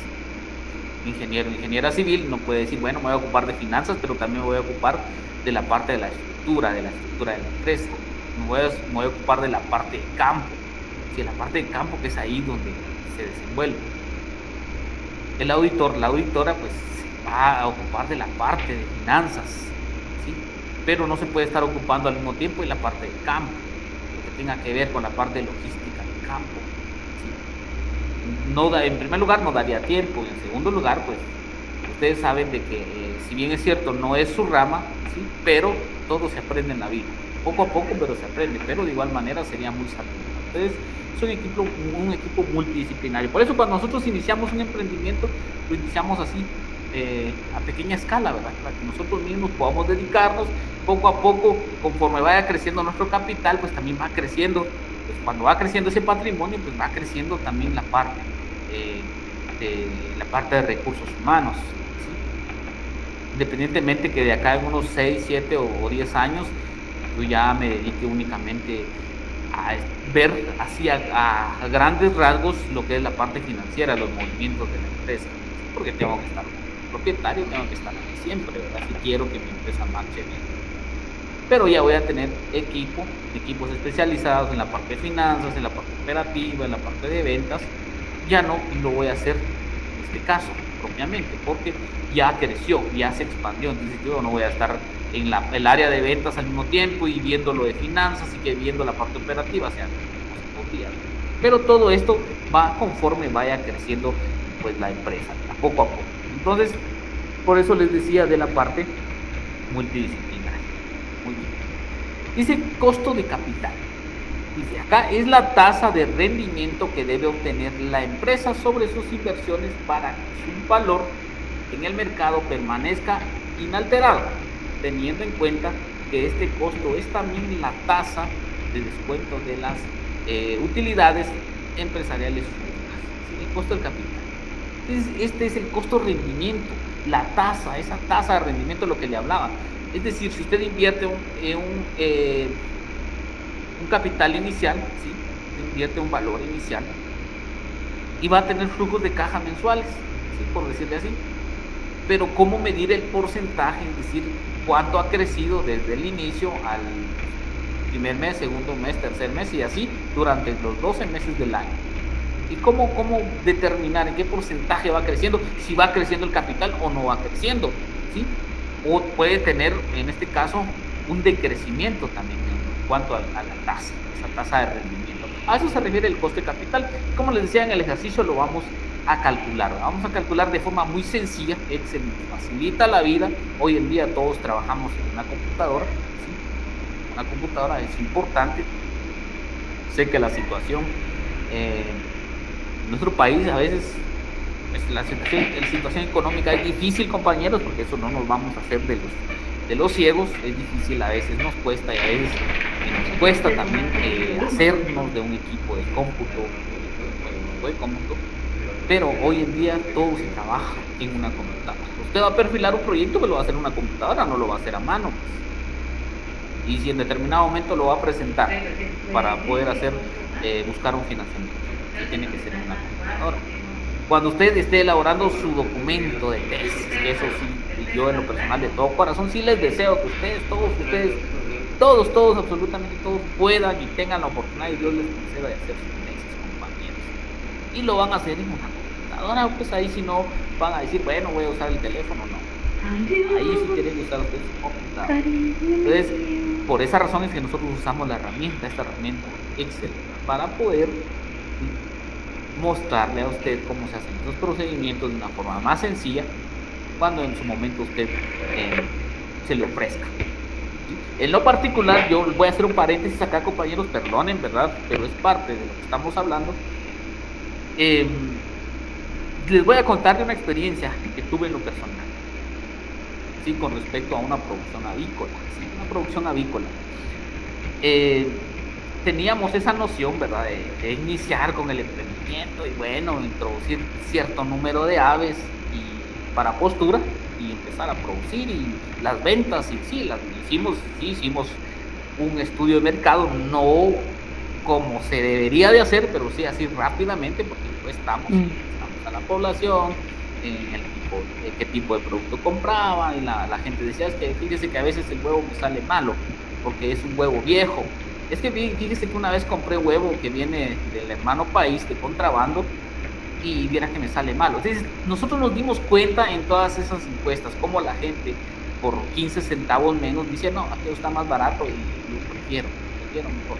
Ingeniero, ingeniera civil no puede decir, bueno, me voy a ocupar de finanzas, pero también me voy a ocupar de la parte de la estructura de la empresa. Me voy a ocupar de la parte de campo, ¿sí? La parte de campo, que es ahí donde se desenvuelve. El auditor, la auditora, pues se va a ocupar de la parte de finanzas, ¿sí? Pero no se puede estar ocupando al mismo tiempo en la parte de campo, lo que tenga que ver con la parte de logística del campo, ¿sí? No da, en primer lugar, no daría tiempo. En segundo lugar, pues ustedes saben de que si bien es cierto, no es su rama, ¿sí? Pero todo se aprende en la vida, poco a poco, pero se aprende. Pero de igual manera sería muy saturado. Entonces es un equipo multidisciplinario. Por eso cuando nosotros iniciamos un emprendimiento, lo iniciamos así, a pequeña escala, ¿verdad? Para que nosotros mismos podamos dedicarnos poco a poco. Conforme vaya creciendo nuestro capital, pues también va creciendo. Pues cuando va creciendo ese patrimonio, pues va creciendo también la parte de recursos humanos, ¿sí? Independientemente que de acá en unos 6, 7 o 10 años yo ya me dedique únicamente a ver así a grandes rasgos lo que es la parte financiera, los movimientos de la empresa, ¿sí? Porque tengo que estar como propietario, tengo que estar ahí siempre, ¿verdad? Si quiero que mi empresa marche bien. Pero ya voy a tener equipos especializados en la parte de finanzas, en la parte operativa, en la parte de ventas. Ya no lo voy a hacer en este caso propiamente, porque ya creció, ya se expandió. Entonces yo no voy a estar en el área de ventas al mismo tiempo y viendo lo de finanzas y que viendo la parte operativa, o sea, no se podría. Pero todo esto va conforme vaya creciendo pues la empresa, poco a poco. Entonces, por eso les decía de la parte multidisciplinaria. Muy bien. Dice costo de capital. Dice acá es la tasa de rendimiento que debe obtener la empresa sobre sus inversiones para que su valor en el mercado permanezca inalterado, teniendo en cuenta que este costo es también la tasa de descuento de las utilidades empresariales futuras, ¿sí? El costo del capital. Entonces, este es el costo rendimiento, la tasa, esa tasa de rendimiento es lo que le hablaba. Es decir, si usted invierte un capital inicial, ¿sí? Invierte un valor inicial y va a tener flujos de caja mensuales, ¿sí? Por decirle así. Pero ¿cómo medir el porcentaje? Es decir, cuánto ha crecido desde el inicio al primer mes, segundo mes, tercer mes y así durante los 12 meses del año. ¿Y cómo determinar en qué porcentaje va creciendo? Si va creciendo el capital o no va creciendo, ¿sí? O puede tener, en este caso, un decrecimiento también en cuanto a la tasa, esa tasa de rendimiento. A eso se refiere el costo de capital. Como les decía, en el ejercicio lo vamos a calcular. Vamos a calcular de forma muy sencilla. Excel nos facilita la vida. Hoy en día todos trabajamos en una computadora, ¿sí? Una computadora es importante. Sé que la situación en nuestro país a veces, pues, la situación económica es difícil, compañeros, porque eso no nos vamos a hacer de los ciegos. Es difícil, a veces nos cuesta y a veces nos cuesta también hacernos de un equipo de cómputo, pero hoy en día todo se trabaja en una computadora. Usted va a perfilar un proyecto, pero lo va a hacer en una computadora, no lo va a hacer a mano, pues. Y si en determinado momento lo va a presentar para poder buscar un financiamiento, tiene que ser en una computadora. Cuando usted esté elaborando su documento de tesis, que eso sí, y yo en lo personal de todo corazón sí les deseo que todos, absolutamente todos puedan y tengan la oportunidad, y Dios les conceda de hacer sus tesis, compañeros. Y lo van a hacer en una computadora, pues ahí si no van a decir, bueno, voy a usar el teléfono, no. Ahí sí tienen que usar ustedes su computadora. Entonces, por esa razón es que nosotros usamos esta herramienta Excel, para poder mostrarle a usted cómo se hacen esos procedimientos de una forma más sencilla cuando en su momento usted se le ofrezca. En lo particular, yo voy a hacer un paréntesis acá, compañeros, perdonen, ¿verdad? Pero es parte de lo que estamos hablando. Les voy a contar de una experiencia que tuve en lo personal, ¿sí? Con respecto a una producción avícola, ¿sí? Una producción avícola. Teníamos esa noción, ¿verdad? De iniciar con el emprendimiento y bueno, introducir cierto número de aves y para postura y empezar a producir y las ventas, y sí, hicimos un estudio de mercado, no como se debería de hacer, pero sí así rápidamente, porque pues estamos a la población, qué tipo de producto compraba, y la gente decía, es que fíjese que a veces el huevo me sale malo, porque es un huevo viejo. Es que fíjese que una vez compré huevo que viene del hermano país de contrabando, y viera que me sale malo. Entonces, nosotros nos dimos cuenta en todas esas encuestas cómo la gente por 15 centavos menos dice, no, aquí está más barato y lo prefiero mejor.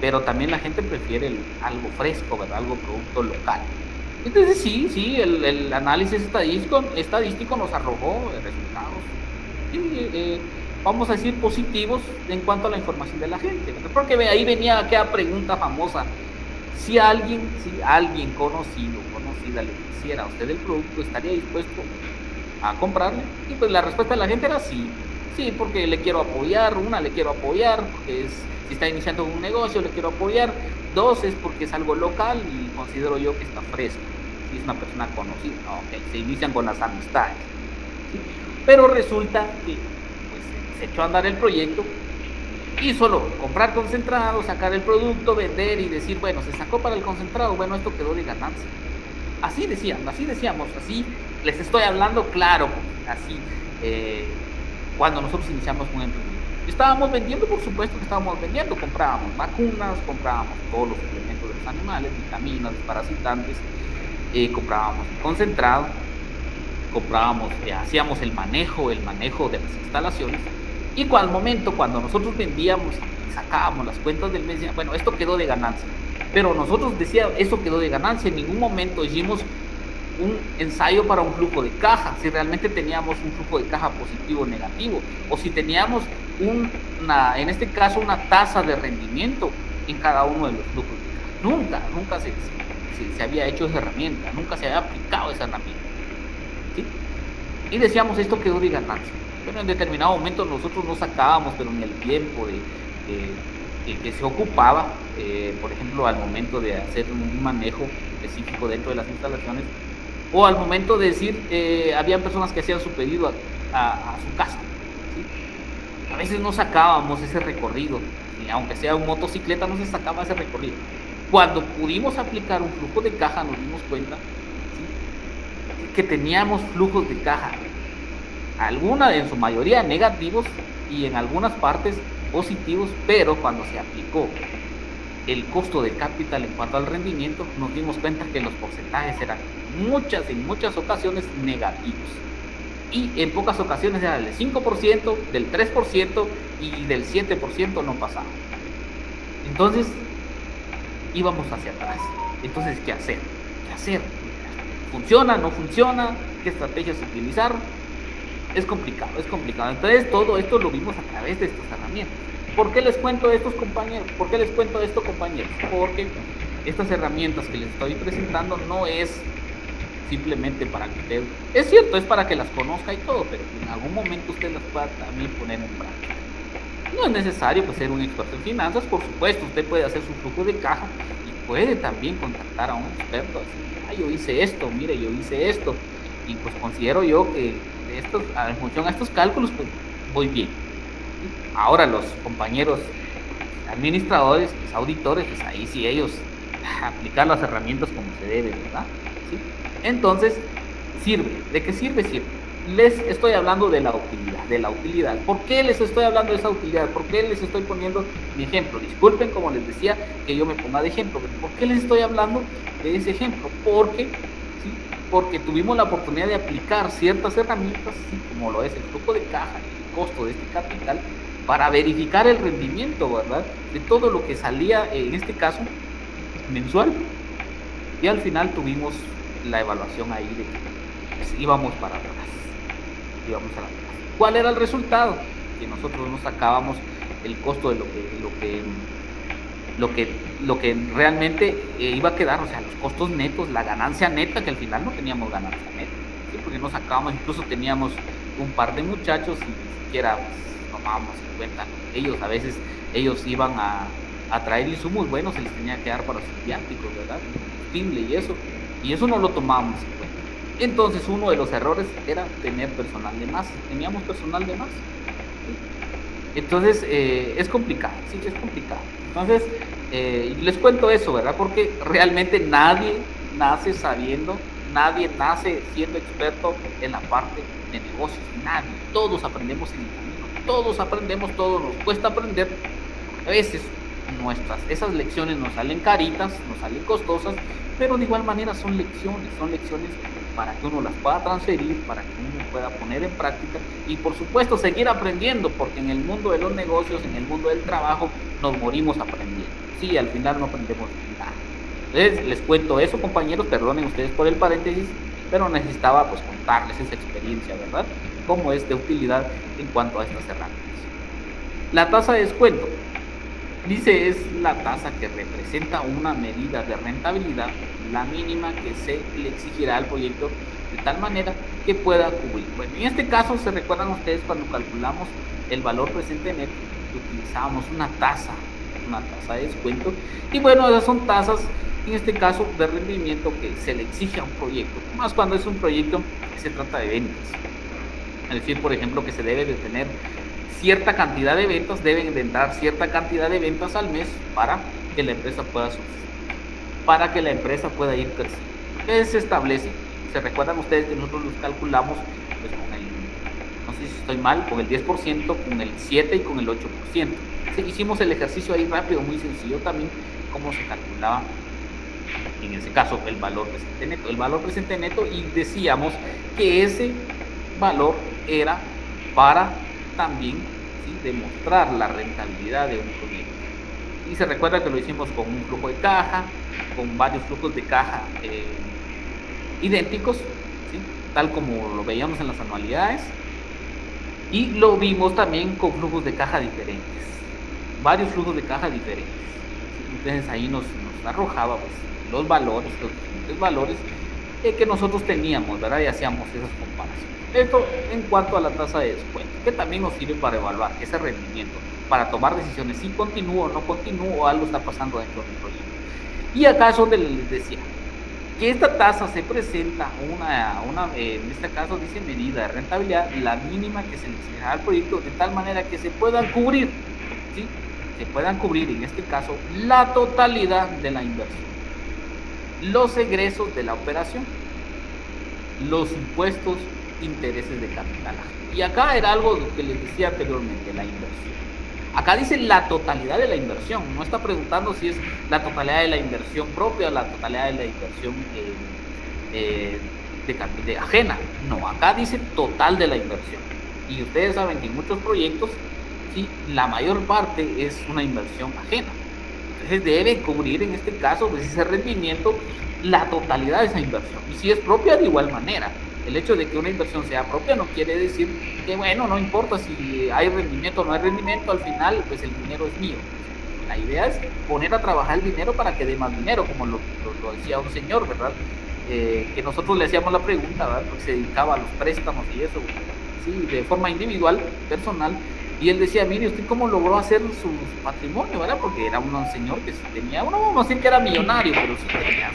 Pero también la gente prefiere algo fresco, ¿verdad? Algo producto local. Entonces sí, el análisis estadístico nos arrojó resultados, vamos a decir, positivos en cuanto a la información de la gente, ¿verdad? Porque ahí venía aquella pregunta famosa: si alguien conocida le quisiera a usted el producto, ¿estaría dispuesto a comprarle? Y pues la respuesta de la gente era sí, porque le quiero apoyar, porque si está iniciando un negocio, le quiero apoyar. 2, es porque es algo local y considero yo que está fresco, si es una persona conocida, ¿no? Okay, se inician con las amistades, ¿sí? Pero resulta que pues, se echó a andar el proyecto, y solo comprar concentrado, sacar el producto, vender y decir, bueno, se sacó para el concentrado, bueno, esto quedó de ganancia. Así decíamos, así les estoy hablando, claro, así, cuando nosotros iniciamos un emprendimiento. Estábamos vendiendo, por supuesto que estábamos vendiendo, comprábamos vacunas, comprábamos todos los elementos de los animales, vitaminas, desparasitantes, comprábamos concentrado, hacíamos el manejo de las instalaciones. Y al momento, cuando nosotros vendíamos y sacábamos las cuentas del mes, bueno, esto quedó de ganancia. Pero nosotros decíamos, esto quedó de ganancia. En ningún momento hicimos un ensayo para un flujo de caja, si realmente teníamos un flujo de caja positivo o negativo, o si teníamos en este caso, una tasa de rendimiento en cada uno de los flujos de caja. Nunca se había hecho esa herramienta, nunca se había aplicado esa herramienta, ¿sí? Y decíamos, esto quedó de ganancia. Pero en determinado momento nosotros no sacábamos, pero ni el tiempo que se ocupaba, por ejemplo, al momento de hacer un manejo específico dentro de las instalaciones, o al momento de decir, habían personas que hacían su pedido a su casa, ¿sí? A veces no sacábamos ese recorrido, ¿sí? Aunque sea un motocicleta, no se sacaba ese recorrido. Cuando pudimos aplicar un flujo de caja, nos dimos cuenta, ¿sí?, que teníamos flujos de caja, en su mayoría negativos y en algunas partes positivos, pero cuando se aplicó el costo de capital en cuanto al rendimiento, nos dimos cuenta que los porcentajes eran en muchas ocasiones negativos, y en pocas ocasiones era del 5%, del 3% y del 7% no pasaba. Entonces íbamos hacia atrás. Entonces, ¿qué hacer? ¿Funciona? ¿No funciona? ¿Qué estrategias utilizar? Es complicado. Entonces, todo esto lo vimos a través de estas herramientas. ¿Por qué les cuento esto, compañeros? Porque estas herramientas que les estoy presentando no es simplemente para que usted, es cierto, es para que las conozca y todo, pero en algún momento usted las pueda también poner en práctica. No es necesario pues ser un experto en finanzas, por supuesto, usted puede hacer su flujo de caja y puede también contactar a un experto, así, yo hice esto, y pues considero yo que en función a estos cálculos, pues voy bien. Ahora los compañeros administradores, los auditores, pues ahí sí ellos aplicar las herramientas como se debe, ¿verdad? ¿Sí? Entonces, ¿de qué sirve? Les estoy hablando de la utilidad. ¿Por qué les estoy hablando de esa utilidad? ¿Por qué les estoy poniendo mi ejemplo? Disculpen, como les decía, que yo me ponga de ejemplo, pero ¿por qué les estoy hablando de ese ejemplo? Porque tuvimos la oportunidad de aplicar ciertas herramientas, ¿sí?, como lo es el flujo de caja y el costo de este capital, para verificar el rendimiento, ¿verdad?, de todo lo que salía, en este caso, mensual. Y al final tuvimos la evaluación ahí de que pues, íbamos para atrás. ¿Cuál era el resultado? Que nosotros no sacábamos el costo de lo que realmente iba a quedar, o sea, los costos netos, la ganancia neta, que al final no teníamos ganancia neta, ¿sí?, porque no sacábamos, incluso teníamos un par de muchachos y ni siquiera tomábamos en cuenta. A veces ellos iban a traer insumos buenos, se les tenía que dar para sus viáticos, ¿verdad?, combustible y eso no lo tomábamos en cuenta. Entonces uno de los errores era tener personal de más. Teníamos personal de más. ¿Sí? Entonces es complicado, sí, es complicado. Entonces les cuento eso, ¿verdad? Porque realmente nadie nace sabiendo, nadie nace siendo experto en la parte de negocios, nadie. Todos aprendemos en el camino, todos aprendemos, todos nos cuesta aprender. A veces esas lecciones nos salen caritas, nos salen costosas, pero de igual manera son lecciones para que uno las pueda transferir, para que uno pueda poner en práctica y por supuesto seguir aprendiendo, porque en el mundo de los negocios, en el mundo del trabajo, nos morimos aprendiendo. Sí, al final no aprendemos nada. Entonces les cuento eso, compañeros, perdonen ustedes por el paréntesis, pero necesitaba pues contarles esa experiencia, ¿verdad? Cómo es de utilidad en cuanto a estas herramientas. La tasa de descuento, dice, es la tasa que representa una medida de rentabilidad, la mínima que se le exigirá al proyecto de tal manera que pueda cubrir. Bueno, en este caso, ¿se recuerdan ustedes cuando calculamos el valor presente neto? Utilizábamos una tasa de descuento. Y bueno, esas son tasas, en este caso, de rendimiento que se le exige a un proyecto, más cuando es un proyecto que se trata de ventas. Es decir, por ejemplo, que se debe de tener cierta cantidad de ventas, deben de entrar cierta cantidad de ventas al mes para que la empresa pueda subsistir, para que la empresa pueda ir creciendo. ¿Qué se establece? ¿Se recuerdan ustedes que nosotros los calculamos pues, con el, no sé si estoy mal, con el 10%, con el 7% y con el 8%? Sí, hicimos el ejercicio ahí rápido, muy sencillo también, cómo se calculaba en ese caso el valor presente neto. El valor presente neto, y decíamos que ese valor era para también, ¿sí?, demostrar la rentabilidad de un proyecto. Y se recuerda que lo hicimos con un flujo de caja, con varios flujos de caja idénticos, ¿sí?, tal como lo veíamos en las anualidades, y lo vimos también con flujos de caja diferentes, varios flujos de caja diferentes. ¿Sí? Entonces ahí nos arrojaba pues, los diferentes valores que nosotros teníamos, ¿verdad? Y hacíamos esas comparaciones. Esto en cuanto a la tasa de descuento, que también nos sirve para evaluar ese rendimiento, para tomar decisiones si continúo o no continúo, o algo está pasando dentro del proyecto. Y acá es donde les decía que esta tasa se presenta en este caso dice medida de rentabilidad, la mínima que se le exigirá al proyecto, de tal manera que se puedan cubrir, ¿sí?, se puedan cubrir en este caso la totalidad de la inversión, los egresos de la operación, los impuestos, intereses de capital. Y acá era algo que les decía anteriormente, la inversión. Acá dice la totalidad de la inversión, no está preguntando si es la totalidad de la inversión propia o la totalidad de la inversión de ajena. No, acá dice total de la inversión. Y ustedes saben que en muchos proyectos, sí, la mayor parte es una inversión ajena. Entonces debe cubrir en este caso pues, ese rendimiento, la totalidad de esa inversión. Y si es propia, de igual manera. El hecho de que una inversión sea propia no quiere decir que, bueno, no importa si hay rendimiento o no hay rendimiento, al final, pues el dinero es mío. La idea es poner a trabajar el dinero para que dé más dinero, como lo decía un señor, ¿verdad? Que nosotros le hacíamos la pregunta, ¿verdad? Porque se dedicaba a los préstamos y eso, sí, de forma individual, personal. Y él decía, mire, ¿usted cómo logró hacer su patrimonio, verdad? Porque era un señor que tenía, no vamos a decir que era millonario, pero sí tenía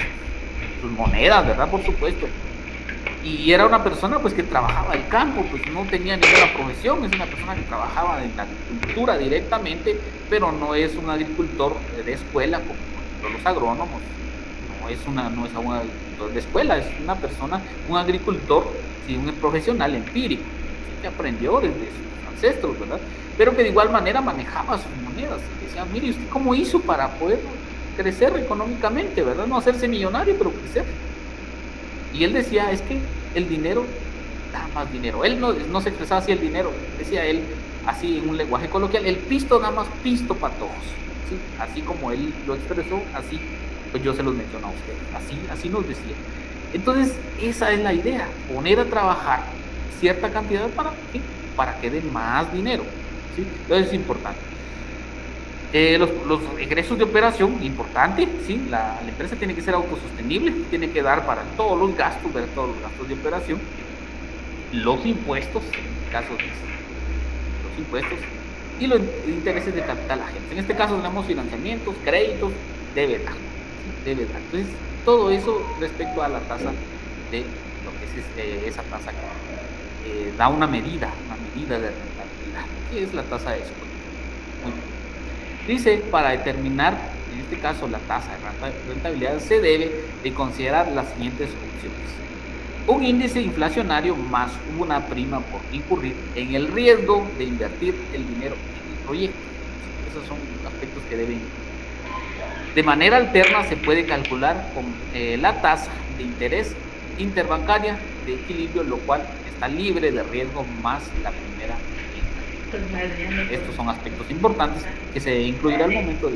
sus monedas, ¿verdad? Por supuesto. Y era una persona pues que trabajaba el campo, pues no tenía ninguna profesión, es una persona que trabajaba en la agricultura directamente, pero no es un agricultor de escuela como por ejemplo los agrónomos, no es un agricultor de escuela, es una persona, un agricultor, sí, un profesional empírico, ¿sí?, que aprendió desde sus ancestros, ¿verdad? Pero que de igual manera manejaba sus monedas, y decía, mire, ¿usted cómo hizo para poder crecer económicamente, ¿verdad? No hacerse millonario, pero crecer. Y él decía, es que el dinero da más dinero. Él no se expresaba así el dinero, decía él, así en un lenguaje coloquial, el pisto da más pisto para todos. ¿Sí? Así como él lo expresó, así pues yo se los menciono a ustedes. Así nos decía. Entonces, esa es la idea, poner a trabajar cierta cantidad para que dé más dinero. ¿Sí? Entonces es importante. Los egresos de operación, importante, ¿sí? La empresa tiene que ser autosostenible, tiene que dar para todos los gastos, ver todos los gastos de operación, los impuestos, en caso de los impuestos, y los intereses de capital ajeno. En este caso tenemos financiamientos, créditos, debe dar, ¿sí? Debe dar. Entonces, todo eso respecto a la tasa de lo que esa tasa que da una medida de rentabilidad. ¿Qué es la tasa de descuento? Dice, para determinar, en este caso, la tasa de rentabilidad, se debe de considerar las siguientes opciones: un índice inflacionario más una prima por incurrir en el riesgo de invertir el dinero en el proyecto. Esos son aspectos que deben. De manera alterna se puede calcular con la tasa de interés interbancaria de equilibrio, lo cual está libre de riesgo más la primera renta. Estos son aspectos importantes que se deben incluir al momento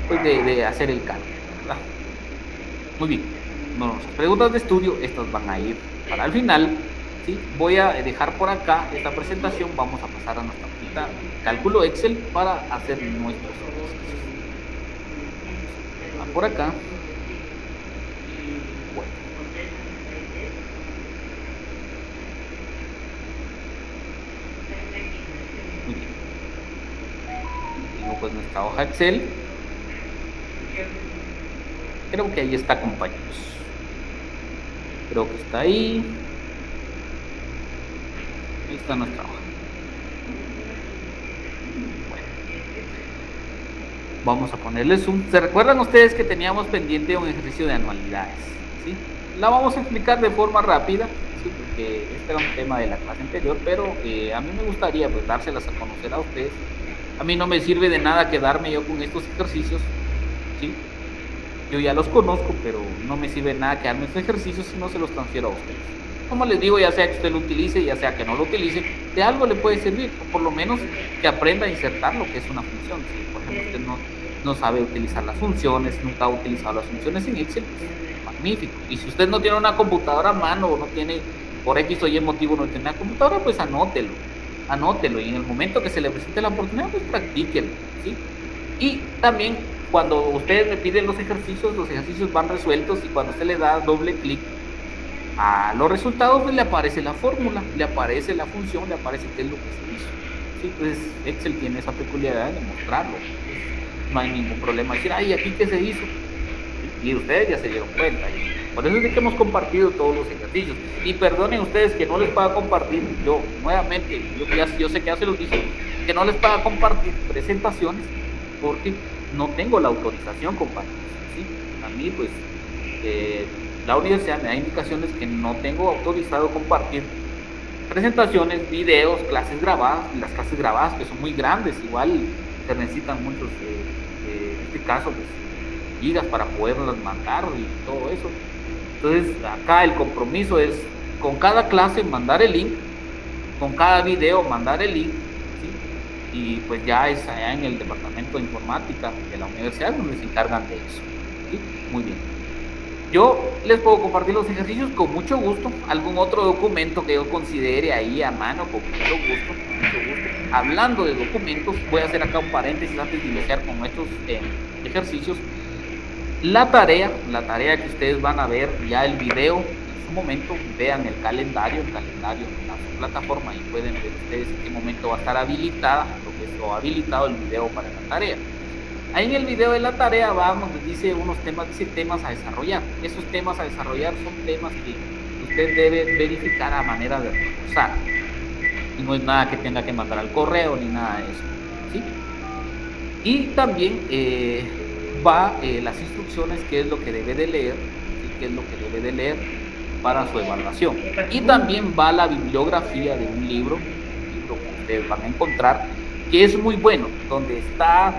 de hacer el cálculo, ¿verdad? Muy bien. Bueno, las preguntas de estudio, estas van a ir para el final, ¿sí? Voy a dejar por acá esta presentación. Vamos a pasar a nuestra hojita cálculo Excel para hacer nuestros ejercicios. Por acá. Bueno. Muy bien. Tengo pues nuestra hoja Excel. Creo que ahí está, compañeros. Creo que está ahí. Ahí está nuestra hoja. Vamos a ponerle zoom. ¿Se recuerdan ustedes que teníamos pendiente un ejercicio de anualidades? ¿Sí? La vamos a explicar de forma rápida, ¿sí? Porque este era un tema de la clase anterior, pero a mí me gustaría pues dárselas a conocer a ustedes. A mí no me sirve de nada quedarme yo con estos ejercicios, ¿sí? Yo ya los conozco, pero no me sirve de nada quedarme estos ejercicios si no se los transfiero a ustedes. Como les digo, ya sea que usted lo utilice, ya sea que no lo utilice, de algo le puede servir, o por lo menos que aprenda a insertar lo que es una función. ¿Sí? Por ejemplo, usted no sabe utilizar las funciones, nunca ha utilizado las funciones en Excel, pues, magnífico. Y si usted no tiene una computadora a mano, o no tiene, por X o Y motivo, no tiene una computadora, pues anótelo, y en el momento que se le presente la oportunidad, pues practíquelo, ¿sí? Y también, cuando ustedes me piden los ejercicios van resueltos, y cuando usted le da doble clic a los resultados, pues le aparece la fórmula, le aparece la función, le aparece qué es lo que se hizo. Sí, pues Excel tiene esa peculiaridad de mostrarlo. Pues, no hay ningún problema decir, ay, aquí qué se hizo. Y ustedes ya se dieron cuenta. Por eso es que hemos compartido todos los ejercicios. Y perdonen ustedes que no les pueda compartir, yo nuevamente, yo sé que ya se los dije, que no les pueda compartir presentaciones, porque no tengo la autorización, compañeros. ¿Sí? A mí, pues, la universidad me da indicaciones que no tengo autorizado compartir presentaciones, videos, clases grabadas. Las clases grabadas, que son muy grandes, igual se necesitan muchos, en este caso, pues, gigas para poderlas mandar y todo eso. Entonces, acá el compromiso es con cada clase mandar el link, con cada video mandar el link, ¿sí? Y pues ya es allá en el departamento de informática de la universidad donde se encargan de eso, ¿sí? Muy bien. Yo les puedo compartir los ejercicios con mucho gusto, algún otro documento que yo considere ahí a mano, con mucho gusto. Hablando de documentos, voy a hacer acá un paréntesis antes de iniciar con estos ejercicios. La tarea que ustedes van a ver ya el video en su momento, vean el calendario en la plataforma, y pueden ver ustedes en qué momento va a estar habilitado el video para la tarea. Ahí en el video de la tarea donde dice temas a desarrollar. Esos temas a desarrollar son temas que usted debe verificar a manera de reforzar. Y no es nada que tenga que mandar al correo ni nada de eso, ¿sí? Y también las instrucciones, qué es lo que debe de leer, ¿sí? Qué es lo que debe de leer para su evaluación. Y también va la bibliografía de un libro que ustedes van a encontrar, que es muy bueno, donde está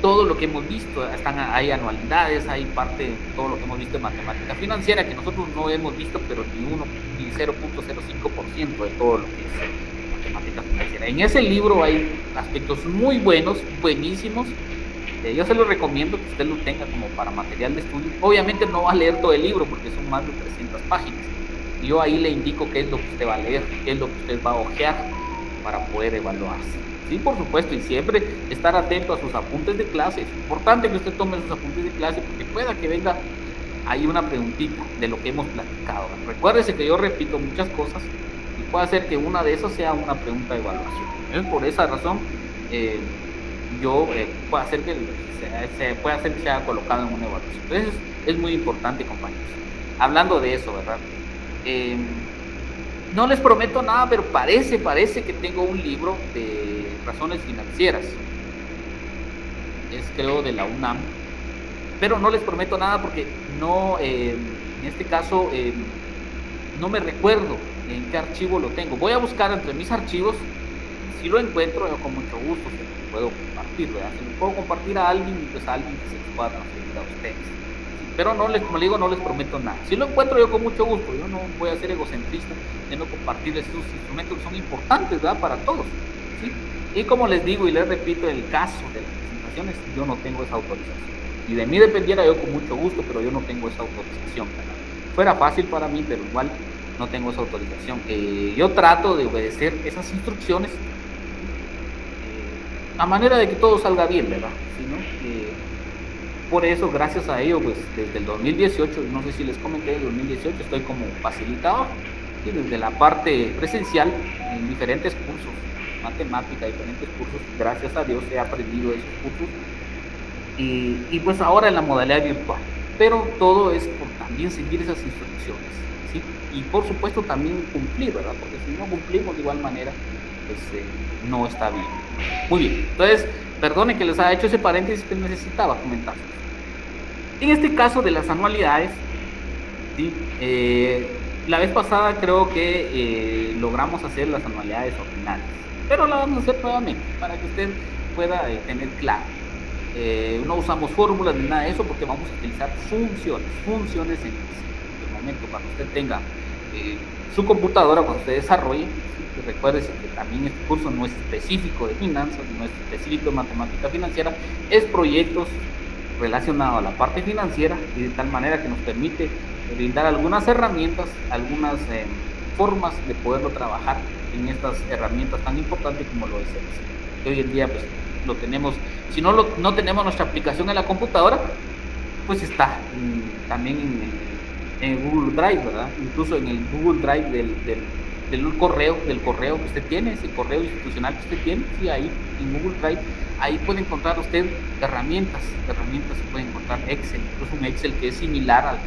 todo lo que hemos visto. Hay anualidades, hay parte de todo lo que hemos visto en matemática financiera, que nosotros no hemos visto, pero ni 0.05% de todo lo que es matemática financiera. En ese libro hay aspectos muy buenos, buenísimos. Yo se lo recomiendo que usted lo tenga como para material de estudio. Obviamente no va a leer todo el libro porque son más de 300 páginas. Yo ahí le indico qué es lo que usted va a leer, qué es lo que usted va a hojear para poder evaluarse. Sí, por supuesto, y siempre estar atento a sus apuntes de clase. Es importante que usted tome sus apuntes de clase, porque pueda que venga ahí una preguntita de lo que hemos platicado. Recuérdese que yo repito muchas cosas y puede ser que una de esas sea una pregunta de evaluación. Entonces, por esa razón, puede hacer que sea colocado en una evaluación. Entonces, es muy importante, compañeros. hablando de eso, ¿verdad? No les prometo nada, pero parece que tengo un libro de razones financieras. Es creo de la UNAM. Pero no les prometo nada porque no, en este caso, no me recuerdo en qué archivo lo tengo. Voy a buscar entre mis archivos. Si lo encuentro, yo con mucho gusto se lo puedo compartir, ¿verdad? Se lo puedo compartir a alguien y pues a alguien que se lo pueda transferir a ustedes. Pero no les, como les digo, no les prometo nada. Si lo encuentro yo con mucho gusto, yo no voy a ser egocentrista de no compartirles esos instrumentos que son importantes, ¿verdad? Para todos, ¿sí? Y como les digo y les repito, en el caso de las presentaciones, yo no tengo esa autorización. Si de mí dependiera, yo con mucho gusto, pero yo no tengo esa autorización, ¿verdad? Fuera fácil para mí, pero igual no tengo esa autorización. Yo trato de obedecer esas instrucciones a manera de que todo salga bien, ¿verdad? ¿Sí, no? Por eso, gracias a ello, pues desde el 2018, no sé si les comenté, el 2018 estoy como facilitador, ¿sí? Desde la parte presencial, en diferentes cursos, matemática, diferentes cursos, gracias a Dios he aprendido esos cursos, y pues ahora en la modalidad virtual, pero todo es por también seguir esas instrucciones, ¿sí? Y por supuesto también cumplir, ¿verdad? Porque si no cumplimos de igual manera, pues no está bien. Muy bien, entonces, perdone que les haya hecho ese paréntesis que necesitaba comentar. En este caso de las anualidades, ¿sí? La vez pasada creo que logramos hacer las anualidades ordinarias, pero la vamos a hacer nuevamente para que usted pueda tener claro. No usamos fórmulas ni nada de eso porque vamos a utilizar funciones en el momento cuando usted tenga su computadora, cuando usted desarrolle. ¿Sí? Recuerde que también este curso no es específico de finanzas, no es específico de matemática financiera, es proyectos relacionados a la parte financiera y de tal manera que nos permite brindar algunas herramientas, algunas formas de poderlo trabajar en estas herramientas tan importantes como lo es Excel. Que hoy en día pues lo tenemos, si no tenemos nuestra aplicación en la computadora, pues está también en Google Drive, ¿verdad? Incluso en el Google Drive del correo que usted tiene, ese correo institucional que usted tiene, sí, ahí en Google Drive, ahí puede encontrar usted herramientas, puede encontrar Excel, incluso un Excel que es similar al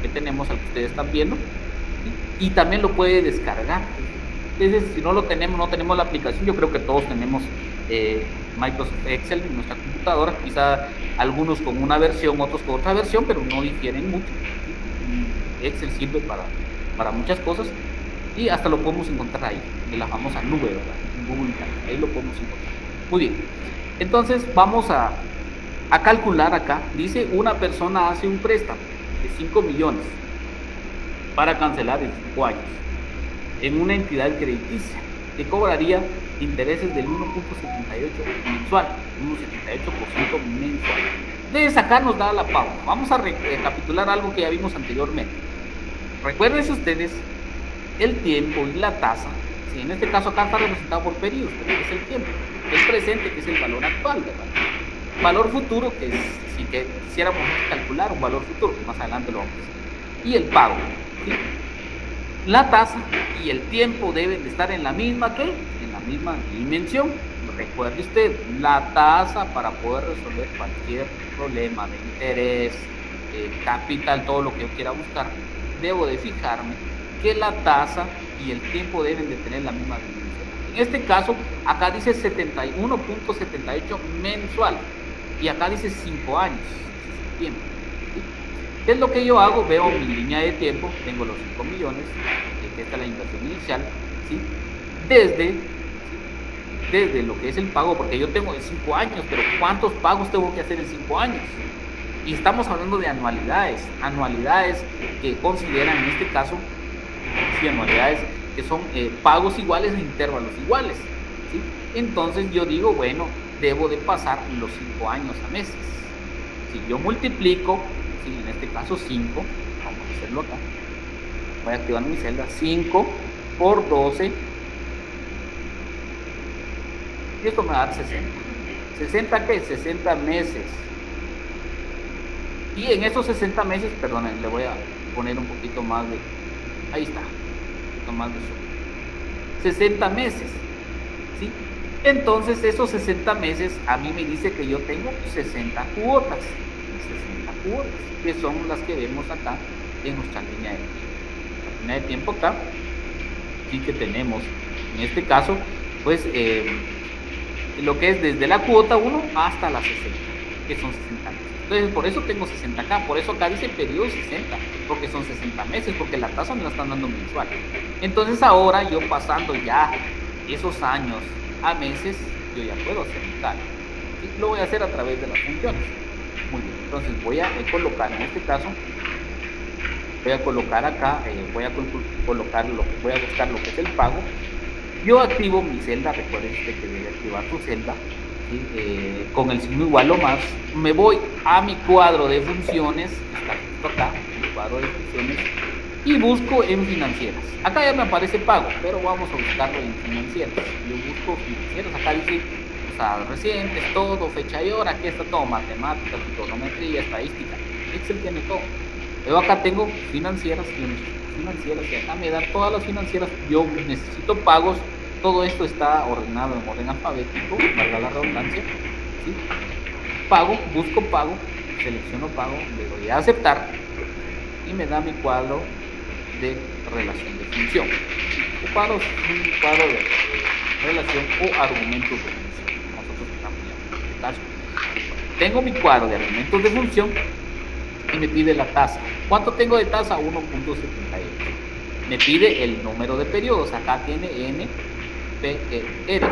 que tenemos, al que ustedes están viendo, ¿sí? Y también lo puede descargar. Entonces, si no tenemos la aplicación, yo creo que todos tenemos Microsoft Excel en nuestra computadora, quizá algunos con una versión, otros con otra versión, pero no difieren mucho, ¿sí? Excel sirve para muchas cosas y hasta lo podemos encontrar ahí, en la famosa nube, ¿verdad? En Google Drive, ahí lo podemos encontrar. Muy bien, entonces vamos a calcular acá. Dice, una persona hace un préstamo de 5 millones para cancelar en 5 años en una entidad crediticia que cobraría intereses del 1.78 mensual, 1.78% mensual. Entonces acá nos da la pauta. Vamos a recapitular algo que ya vimos anteriormente. Recuerden ustedes el tiempo y la tasa. Sí, en este caso acá está representado por periodos, pero es el tiempo. El presente, que es el valor actual, ¿verdad? Valor futuro, que es, si que quisiéramos calcular un valor futuro, que más adelante lo vamos a hacer. Y el pago, ¿sí? La tasa y el tiempo deben de estar en la misma dimensión. Recuerde usted, la tasa, para poder resolver cualquier problema de interés, capital, todo lo que yo quiera buscar, debo de fijarme que la tasa y el tiempo deben de tener la misma dimensión. En este caso, acá dice 71.78 mensual y acá dice 5 años, tiempo. ¿Qué es lo que yo hago? Veo mi línea de tiempo, tengo los 5 millones, que esta es la inversión inicial, ¿sí? Desde lo que es el pago, porque yo tengo de 5 años, pero ¿cuántos pagos tengo que hacer en 5 años? Y estamos hablando de anualidades que consideran en este caso, sí, anualidades que son pagos iguales en intervalos iguales, ¿sí? Entonces yo digo, bueno, debo de pasar los 5 años a meses. Si yo multiplico, ¿sí? En este caso 5, vamos a hacerlo acá, voy a activar mi celda, 5 por 12, y esto me va a dar 60. ¿60 qué? 60 meses. Y en esos 60 meses, perdonen, le voy a poner un poquito más de, ahí está, un poquito más de eso, 60 meses, ¿sí? Entonces esos 60 meses a mí me dice que yo tengo 60 cuotas, que son las que vemos acá en nuestra línea de tiempo. La línea de tiempo acá, sí que tenemos, en este caso, pues, lo que es desde la cuota 1 hasta la 60, que son 60 meses. Entonces, por eso tengo 60 acá, por eso acá dice periodo 60, porque son 60 meses, porque la tasa me la están dando mensual. Entonces, ahora yo pasando ya esos años a meses, yo ya puedo hacer mi cálculo. ¿Sí? Lo voy a hacer a través de las funciones. Muy bien, entonces voy a colocar, en este caso, voy a colocar acá, voy a buscar lo que es el pago. Yo activo mi celda, recuerden usted que debe activar su celda, ¿sí? Con el signo igual o más, me voy a mi cuadro de funciones, está justo acá, mi cuadro de funciones, y busco en financieras. Acá ya me aparece pago, pero vamos a buscarlo en financieras. Yo busco financieras, acá dice recientes, todo, fecha y hora, aquí está todo, matemática, trigonometría, estadística, Excel tiene todo. Yo acá tengo financieras, y acá me dan todas las financieras. Yo necesito pagos, todo esto está ordenado en orden alfabético, valga la redundancia, ¿sí? Pago, busco pago, selecciono pago, le doy a aceptar y me da mi cuadro de relación de función. Este cuadro es un cuadro de relación o argumentos de función. Nosotros estamos en este caso. Tengo mi cuadro de argumentos de función y me pide la tasa. ¿Cuánto tengo de tasa? 1.78. Me pide el número de periodos. Acá tiene NPR.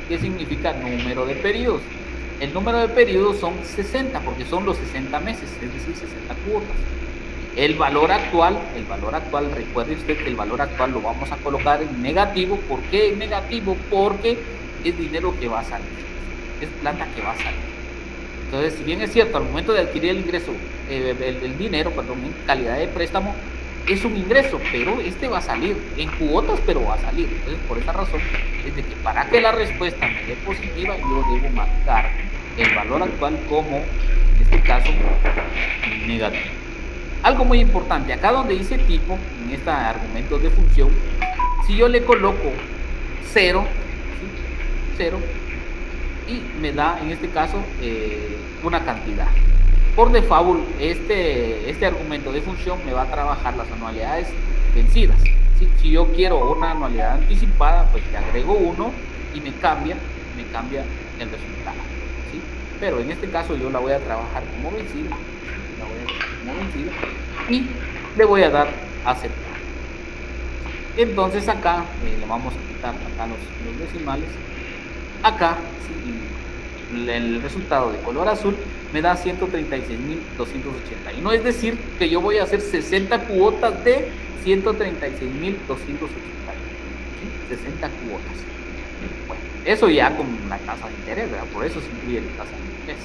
¿Qué significa número de periodos? El número de periodos son 60, porque son los 60 meses, es decir, 60 cuotas. El valor actual, recuerde usted que el valor actual lo vamos a colocar en negativo. ¿Por qué en negativo? Porque es dinero que va a salir, es plata que va a salir. Entonces, si bien es cierto, al momento de adquirir el ingreso, el dinero, perdón, en calidad de préstamo, es un ingreso, pero este va a salir en cuotas, pero va a salir. Entonces, por esa razón, es de que para que la respuesta me dé positiva, yo debo marcar el valor actual como, en este caso, negativo. Algo muy importante, acá donde dice tipo, en este argumento de función, si yo le coloco 0, ¿sí? 0, y me da, en este caso, una cantidad. Por default, este argumento de función me va a trabajar las anualidades vencidas. ¿Sí? Si yo quiero una anualidad anticipada, pues le agrego 1 y me cambia el resultado. ¿Sí? Pero en este caso yo la voy a trabajar como vencida. Y le voy a dar a aceptar. Entonces acá le vamos a quitar acá los decimales. Acá sí, el resultado de color azul me da 136.281. Es decir, que yo voy a hacer 60 cuotas de 136.281. ¿Sí? 60 cuotas. Bueno, eso ya con la tasa de interés, ¿verdad? Por eso se incluye la tasa de interés.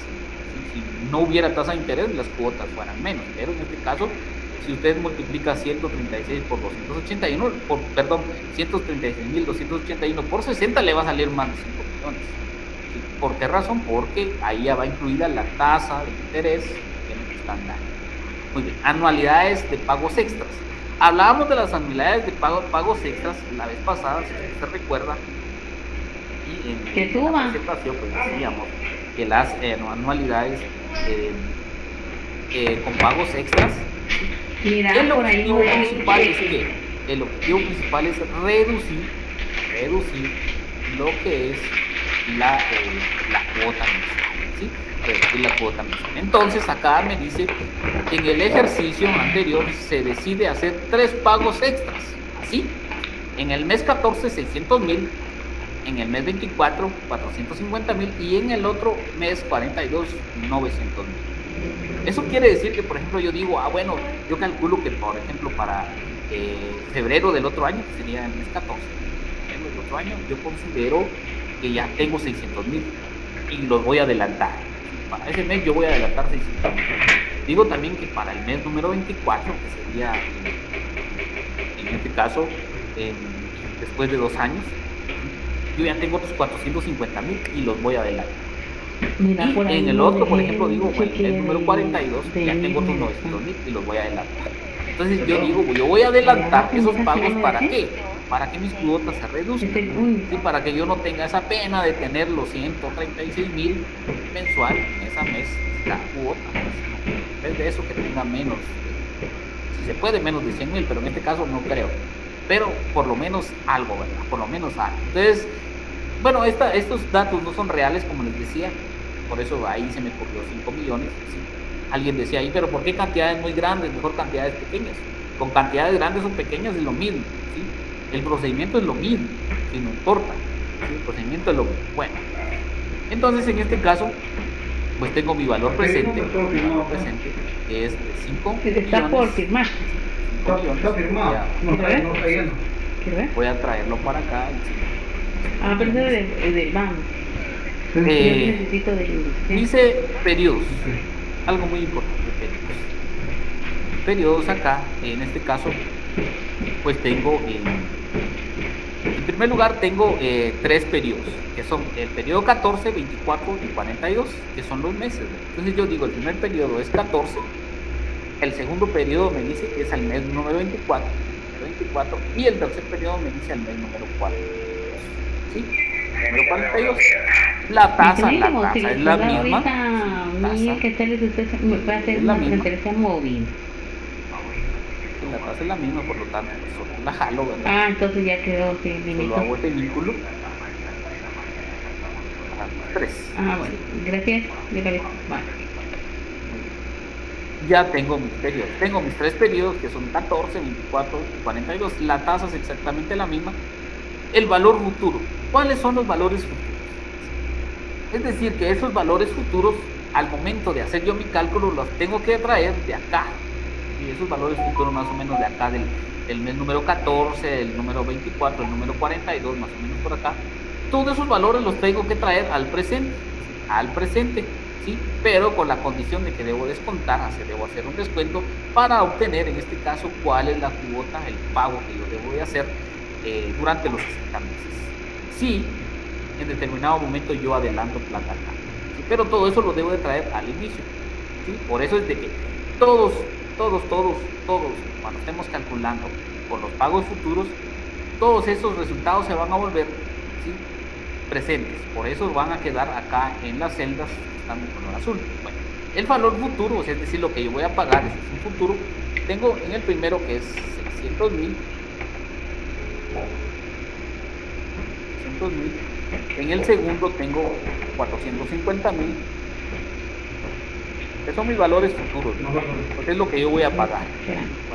Si no hubiera tasa de interés, las cuotas fueran menos. Pero en este caso, si usted multiplica 136 por 281, 136.281 por 60, le va a salir más de 5 millones. ¿Sí? ¿Por qué razón? Porque ahí ya va incluida la tasa de interés que nos están dando. Muy bien, anualidades de pagos extras. Hablábamos de las anualidades de pagos extras la vez pasada, si usted se recuerda, y en la presentación pues decíamos que las anualidades con pagos extras, el objetivo principal es reducir lo que es la cuota mensual, ¿sí? Reducir la cuota mensual. Entonces acá me dice que en el ejercicio anterior se decide hacer 3 pagos extras, así, en el mes 14 600.000, en el mes 24 450.000 y en el otro mes 42 900.000. Eso quiere decir que, por ejemplo, yo digo, bueno, yo calculo que, por ejemplo, para febrero del otro año, que sería el mes 14, del otro año, yo considero que ya tengo 600.000 y los voy a adelantar. Para ese mes yo voy a adelantar 600.000. Digo también que para el mes número 24, que sería, en este caso, después de 2 años, yo ya tengo otros 450.000 y los voy a adelantar. Mira, y en el otro, por ejemplo, digo, el número 42, ya tengo otros 900.000 y los voy a adelantar. Entonces yo digo, yo voy a adelantar esos pagos, ¿para qué? Para que mis cuotas se reduzcan, ¿sí? Para que yo no tenga esa pena de tener los 136.000 mensual en esa mes, la cuota, en vez de eso que tenga menos se puede menos de 100,000, pero en este caso no creo. Pero por lo menos algo, ¿verdad? Por lo menos algo. Entonces, bueno, estos datos no son reales, como les decía, por eso ahí se me ocurrió 5 millones. ¿Sí? Alguien decía ahí, pero ¿por qué cantidades muy grandes? Mejor cantidades pequeñas. Con cantidades grandes o pequeñas es lo mismo. ¿Sí? El procedimiento es lo mismo, ¿sí? No importa. ¿Sí? El procedimiento es lo mismo. Bueno, entonces en este caso, pues tengo mi valor presente, que es de 5 millones. Está por firmar. 5 millones. Está firmado. Voy a traerlo para acá. Pero eso es del banco. Yo necesito del industrial. Dice periodos. Algo muy importante, periodos. Periodos acá, en este caso, pues tengo, en primer lugar, tengo 3 periodos, que son el periodo 14, 24 y 42, que son los meses. Entonces yo digo, el primer periodo es 14, el segundo periodo me dice que es el mes número 24, y el tercer periodo me dice el mes número 42. ¿Sí? Número 42. La tasa es la misma. ¿Qué tal es usted? ¿Me puede hacer una transferencia móvil? La tasa es la misma, por lo tanto, solo la jalo, ¿verdad? Entonces ya quedó sin límite. Solo hago este vínculo. 3. Bueno, gracias. Dígale. Vale. Ya tengo mis periodos. Tengo mis 3 periodos, que son 14, 24 y 42. La tasa es exactamente la misma. El valor futuro. ¿Cuáles son los valores futuros? Es decir, que esos valores futuros, al momento de hacer yo mi cálculo, los tengo que traer de acá. Y esos valores futuros más o menos de acá, del mes número 14, el número 24, el número 42, más o menos por acá. Todos esos valores los tengo que traer al presente, ¿sí? Pero con la condición de que debo descontar, debo hacer un descuento para obtener, en este caso, cuál es la cuota, el pago que yo debo de hacer durante los 60 meses. Sí, en determinado momento yo adelanto plata acá, ¿sí? Pero todo eso lo debo de traer al inicio, ¿sí? Por eso es de que todos, cuando estemos calculando con los pagos futuros, todos esos resultados se van a volver, ¿sí?, presentes. Por eso van a quedar acá en las celdas que están de color azul. Bueno, el valor futuro, es decir, lo que yo voy a pagar es un futuro. Tengo en el primero que es 600,000. En el segundo tengo 450,000. Esos son mis valores futuros, ¿no? Porque es lo que yo voy a pagar.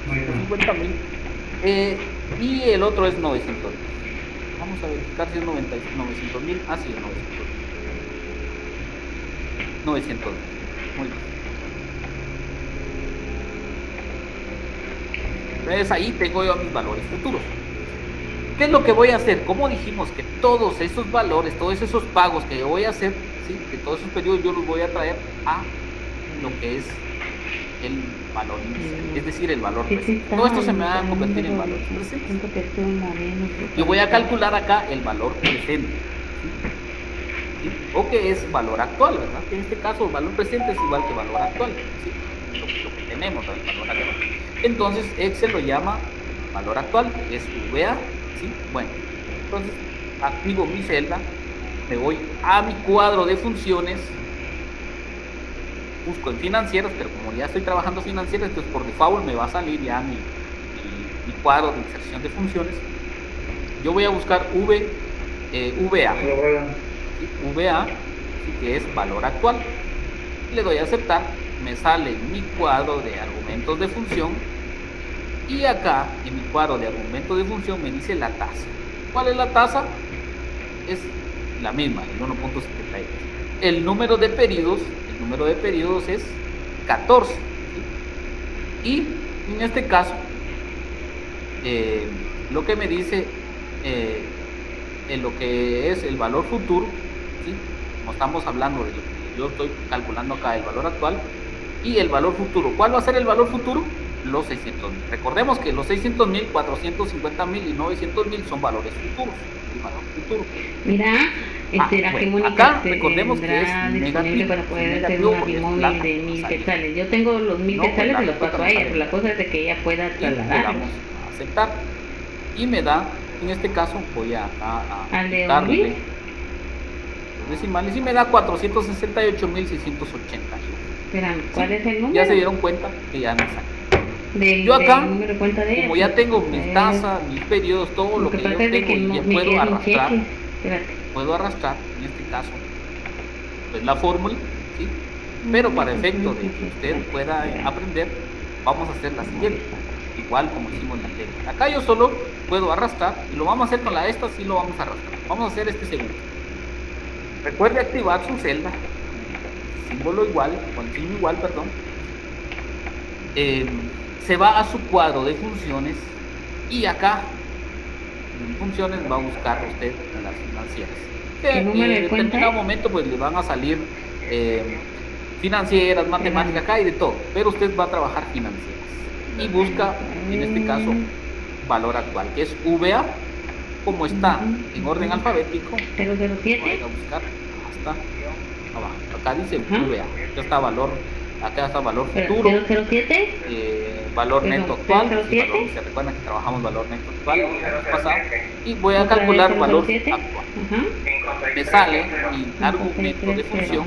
450,000. Y el otro es 900,000. Vamos a verificar si es 900,000. Sí, es 900,000. Muy bien. Entonces ahí tengo yo mis valores futuros. ¿Qué es lo que voy a hacer? Como dijimos que todos esos valores, todos esos pagos que yo voy a hacer, ¿sí?, que todos esos periodos yo los voy a traer a lo que es el valor inicial, es decir, el valor presente. Todo esto se me va a convertir en valor presente. Yo voy a calcular acá el valor presente, ¿sí? O que es valor actual, ¿verdad? Que en este caso el valor presente es igual que valor actual, ¿sí? Lo que tenemos, el valor actual. Entonces Excel lo llama valor actual, que es VA, ¿sí? Bueno, entonces activo mi celda, me voy a mi cuadro de funciones, busco en financieras, pero como ya estoy trabajando financieras, entonces por default me va a salir ya mi cuadro de inserción de funciones. Yo voy a buscar VA, ¿sí? VA, ¿sí?, que es valor actual. Le doy a aceptar, me sale mi cuadro de argumentos de función y acá en mi cuadro de argumentos de función me dice la tasa. ¿Cuál es la tasa? Es la misma, el 1.78. El número de periodos es 14, ¿sí? Y en este caso lo que me dice en lo que es el valor futuro, ¿sí?, como estamos hablando de lo que yo estoy calculando acá, el valor actual y el valor futuro. ¿Cuál va a ser el valor futuro? Los 600,000. Recordemos que los 600,000, 450,000 y 900,000 son valores futuros. El valor futuro. Mira, ¿será que Mónica acá recordemos que es disponible para poder hacer un móvil de 1000 quetzales? Yo tengo los 1000 quetzales y los paso a ella, pero la cosa es de que ella pueda trasladar. Vamos a aceptar y me da, en este caso voy a darle los decimales y me da 468,681. Espérame, ¿cuál es el número? Ya se dieron cuenta que ya me sale. Yo acá, del número de cuenta de ella. como ya tengo mis tasas, mis periodos, todo lo que yo tengo, y ya puedo arrastrar, en este caso, pues la fórmula, ¿sí? Pero para efecto de que usted pueda aprender, vamos a hacer la siguiente, igual como hicimos en la anterior. Acá yo solo puedo arrastrar, y lo vamos a hacer con la esta, sí lo vamos a arrastrar. Vamos a hacer este segundo. Recuerde activar su celda, símbolo igual, con signo igual, perdón. Se va a su cuadro de funciones y acá en funciones va a buscar usted las financieras. En determinado momento pues le van a salir financieras, matemáticas, acá y de todo, pero usted va a trabajar financieras y busca en este caso valor actual, que es VA, como está en orden alfabético, 007. voy a buscar hasta abajo. Acá dice VA, acá está valor futuro, 007, valor neto actual, se recuerdan que trabajamos valor neto actual la vez pasada, y voy a calcular valor actual. Me sale mi argumento de función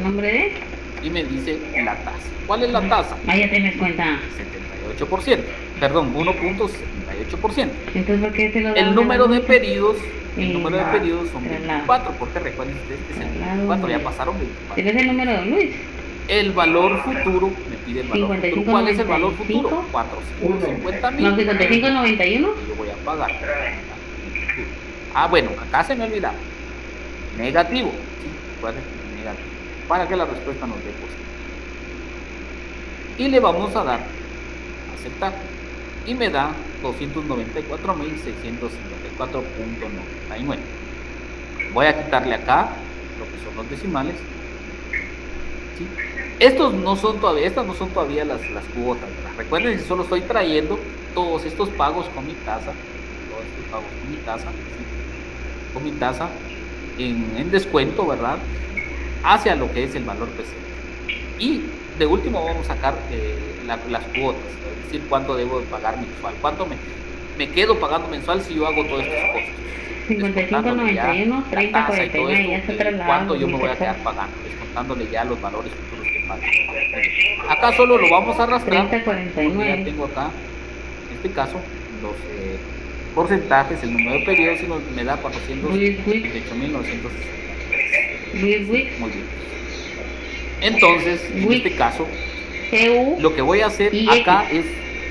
y me dice la tasa. ¿Cuál es la tasa? Ah, ya tienes cuenta. 78%, perdón, 1.78%. Entonces, ¿por qué se lo da el número de pedidos son 24, porque recuerden ustedes que es el 24, ya pasaron 24. ¿Tienes el número de Luis? El valor futuro, me pide el valor futuro. ¿Cuál es el valor futuro? 450,000. No, 55.91. Yo voy a pagar. Ah, bueno, acá se me olvidaba. Negativo. Sí, ¿cuál es? Negativo. Para que la respuesta nos dé positiva. Y le vamos a dar aceptar. Y me da 294,654.99. Voy a quitarle acá lo que son los decimales. ¿Sí? Estas no son todavía las cuotas, ¿verdad? Recuerden que solo estoy trayendo todos estos pagos con mi tasa, ¿sí? Con mi tasa en descuento, ¿verdad? Hacia lo que es el valor presente. Y de último vamos a sacar las cuotas, es decir, cuánto debo de pagar mensual, cuánto me quedo pagando mensual si yo hago todos estos costos. 55.91, 30.49, ya se trasladó. ¿Cuánto yo me voy a quedar pagando? Descontándole ya los valores futuros que pago. Acá solo lo vamos a arrastrar. 30.49. Ya tengo acá, en este caso, los porcentajes, el número de periodos y me da 428.960. Muy bien. Entonces, en este caso, lo que voy a hacer acá es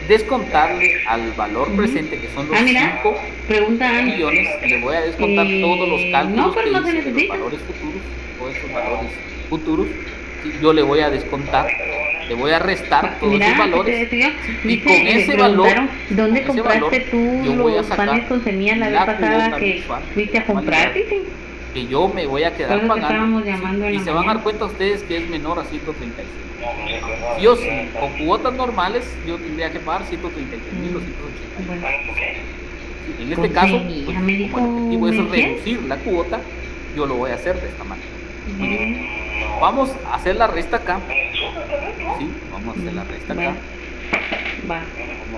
descontarle al valor presente, que son los 5 millones, le voy a descontar todos los cálculos que hice de los valores futuros, todos estos valores futuros, yo le voy a descontar, le voy a restar todos esos valores, y con ese valor, ¿dónde compraste tú los panes con semilla la vez pasada que fuiste a comprar? Que yo me voy a quedar pagando, y se van a dar cuenta ustedes que es menor a 135. Yo sí, con cuotas normales, yo tendría que pagar 136.280. Bueno, en este caso, pues, como el objetivo es reducir la cuota, yo lo voy a hacer de esta manera. Vamos a hacer la resta acá. ¿Sí? Vamos a hacer la resta acá. Vamos a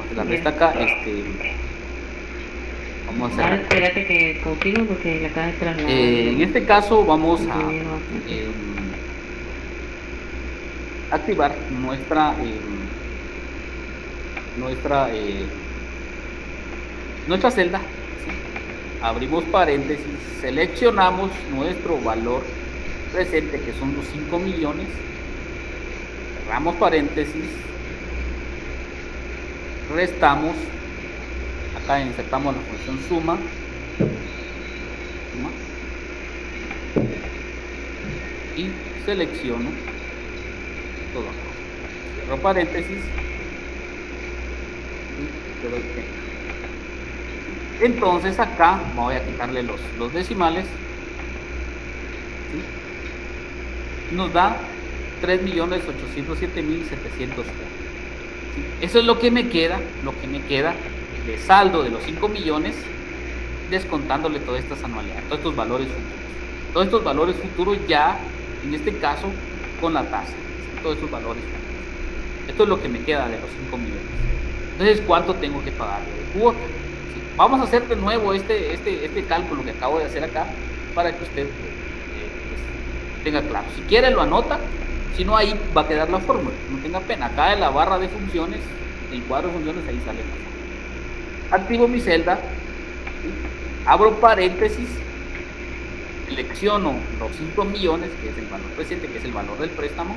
hacer la resta acá. Vamos a hacer. Ahora espérate que confirmo porque la acaba de trasladar. En este caso vamos a activar nuestra celda. ¿Sí? Abrimos paréntesis, seleccionamos nuestro valor presente, que son los 5 millones, cerramos paréntesis, restamos, acá insertamos la función suma, y selecciono todo acá, cierro paréntesis y le doy enter. Entonces acá voy a quitarle los decimales, ¿sí? Nos da 3.807.700. ¿Sí? Eso es lo que me queda de saldo de los 5 millones, descontándole todas estas anualidades, todos estos valores futuros. Todos estos valores futuros ya, en este caso, con la tasa. ¿Sí? Todos estos valores futuros. Esto es lo que me queda de los 5 millones. Entonces, ¿cuánto tengo que pagarle de cuota? ¿Sí? Vamos a hacer de nuevo este cálculo que acabo de hacer acá para que usted pues, tenga claro. Si quiere lo anota, si no ahí va a quedar la fórmula, no tenga pena. Acá en la barra de funciones el cuadro de funciones, ahí sale la suma. Activo mi celda, ¿sí? Abro paréntesis, selecciono los 5 millones, que es el valor presente, que es el valor del préstamo,